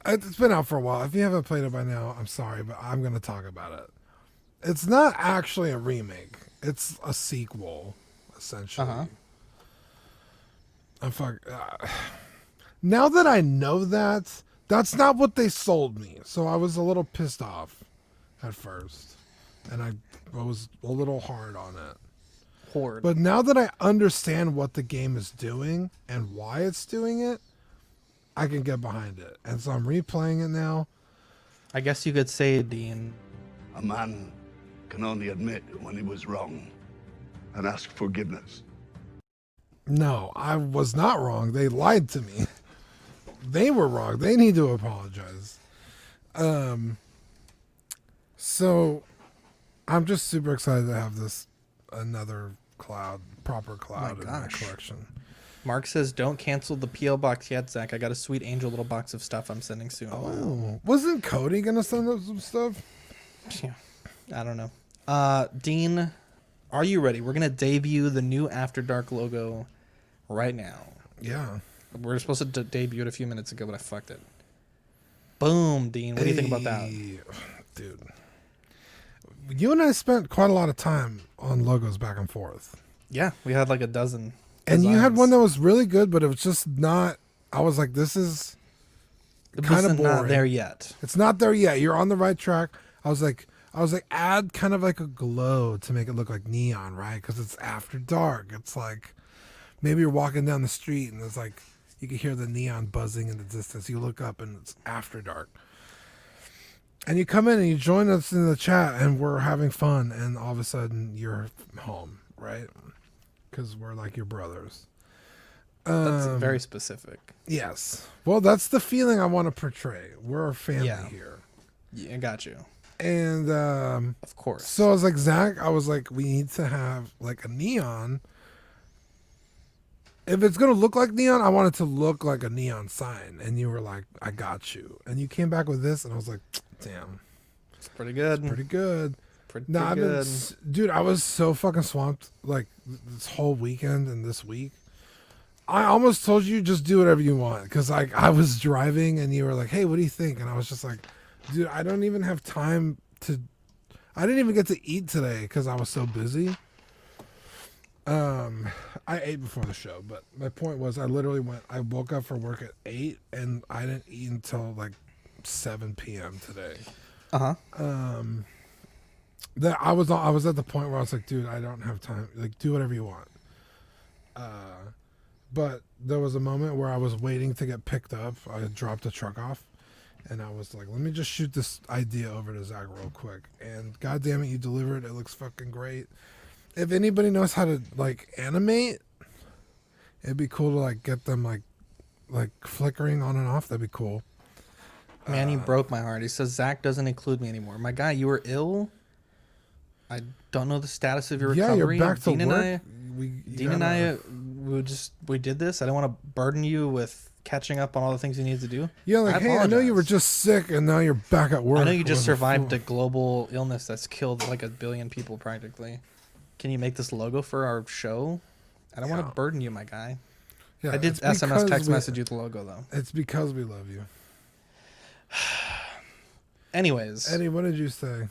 it's been out for a while. If you haven't played it by now, I'm sorry, but I'm going to talk about it. It's not actually a remake. It's a sequel, essentially. Now that I know that, that's not what they sold me. So I was a little pissed off at first. And I was a little hard on it. But now that I understand what the game is doing and why it's doing it, I can get behind it. And so I'm replaying it now. I guess you could say, Dean, a man can only admit when he was wrong and ask forgiveness. No, I was not wrong. They lied to me. They were wrong. They need to apologize. So I'm just super excited to have another proper cloud in my collection. Mark says, don't cancel the P.O. box yet, Zach. I got a Sweet Angel little box of stuff I'm sending soon. Oh, wasn't Cody going to send us some stuff? Yeah, I don't know. Dean, are you ready? We're going to debut the new After Dark logo right now. Yeah. We're supposed to debut it a few minutes ago, but I fucked it. Boom, Dean. What do you think about that? Dude. You and I spent quite a lot of time on logos back and forth. Yeah, we had like a dozen. And you had one that was really good, but it was just not... I was like, this is kind of boring. Not there yet. It's not there yet. You're on the right track. I was like, add kind of like a glow to make it look like neon, right? Because it's after dark. It's like, maybe you're walking down the street and it's like, you can hear the neon buzzing in the distance. You look up and it's after dark. And you come in and you join us in the chat and we're having fun. And all of a sudden you're home, right? Because we're like your brothers. That's very specific. Yes. Well, that's the feeling I want to portray. We're a family here. Yeah, I got you. And of course. So I was like, Zach, we need to have like a neon. If it's going to look like neon, I want it to look like a neon sign. And you were like, I got you. And you came back with this and I was like, damn. It's pretty good. It's pretty good. Pretty good. Dude, I was so fucking swamped like this whole weekend and this week. I almost told you just do whatever you want because like I was driving and you were like, hey, what do you think? And I was just like, dude, I don't even have time to. I didn't even get to eat today because I was so busy. I ate before the show, but my point was I woke up for work at 8 and I didn't eat until like 7 p.m. today. That I was at the point where I was like, dude, I don't have time. Like, do whatever you want. But there was a moment where I was waiting to get picked up. I had dropped the truck off, and I was like, let me just shoot this idea over to Zach real quick. And God damn it, you delivered. It looks fucking great. If anybody knows how to like animate, it'd be cool to like get them like flickering on and off. That'd be cool. Man, he broke my heart. He says Zach doesn't include me anymore. My guy, you were ill. I don't know the status of your recovery. Yeah, you're back to work. Dean and I, we did this. I don't want to burden you with catching up on all the things you need to do. Yeah, like, hey, I know you were just sick and now you're back at work. I know you just survived a global illness that's killed like 1 billion people practically. Can you make this logo for our show? I don't want to burden you, my guy. Yeah, I did SMS text message you the logo though. It's because we love you. Anyways, Eddie, what did you say?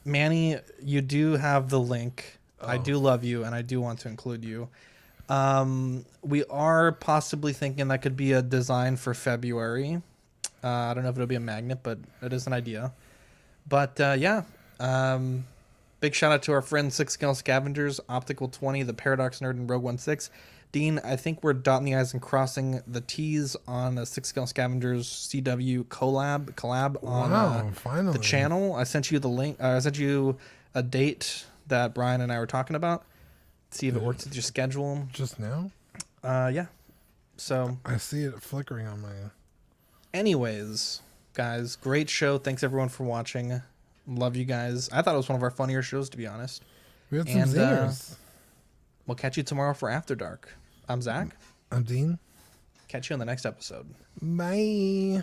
Manny, you do have the link. I do love you, and I do want to include you. We are possibly thinking that could be a design for February. I don't know if it'll be a magnet, but it is an idea. But yeah, big shout out to our friends 6 Scale Scavengers, Optical 20, the Paradox Nerd, and Rogue 16. Dean, I think we're dotting the I's and crossing the T's on the 6 Scale Scavengers CW collab on finally. the channel. I sent you the link. I sent you a date that Brian and I were talking about. See if it works with your schedule. Just now? Yeah. So I see it flickering on my. Anyways, guys, great show. Thanks everyone for watching. Love you guys. I thought it was one of our funnier shows, to be honest. We had some zingers. We'll catch you tomorrow for After Dark. I'm Zach. I'm Dean. Catch you on the next episode. Bye.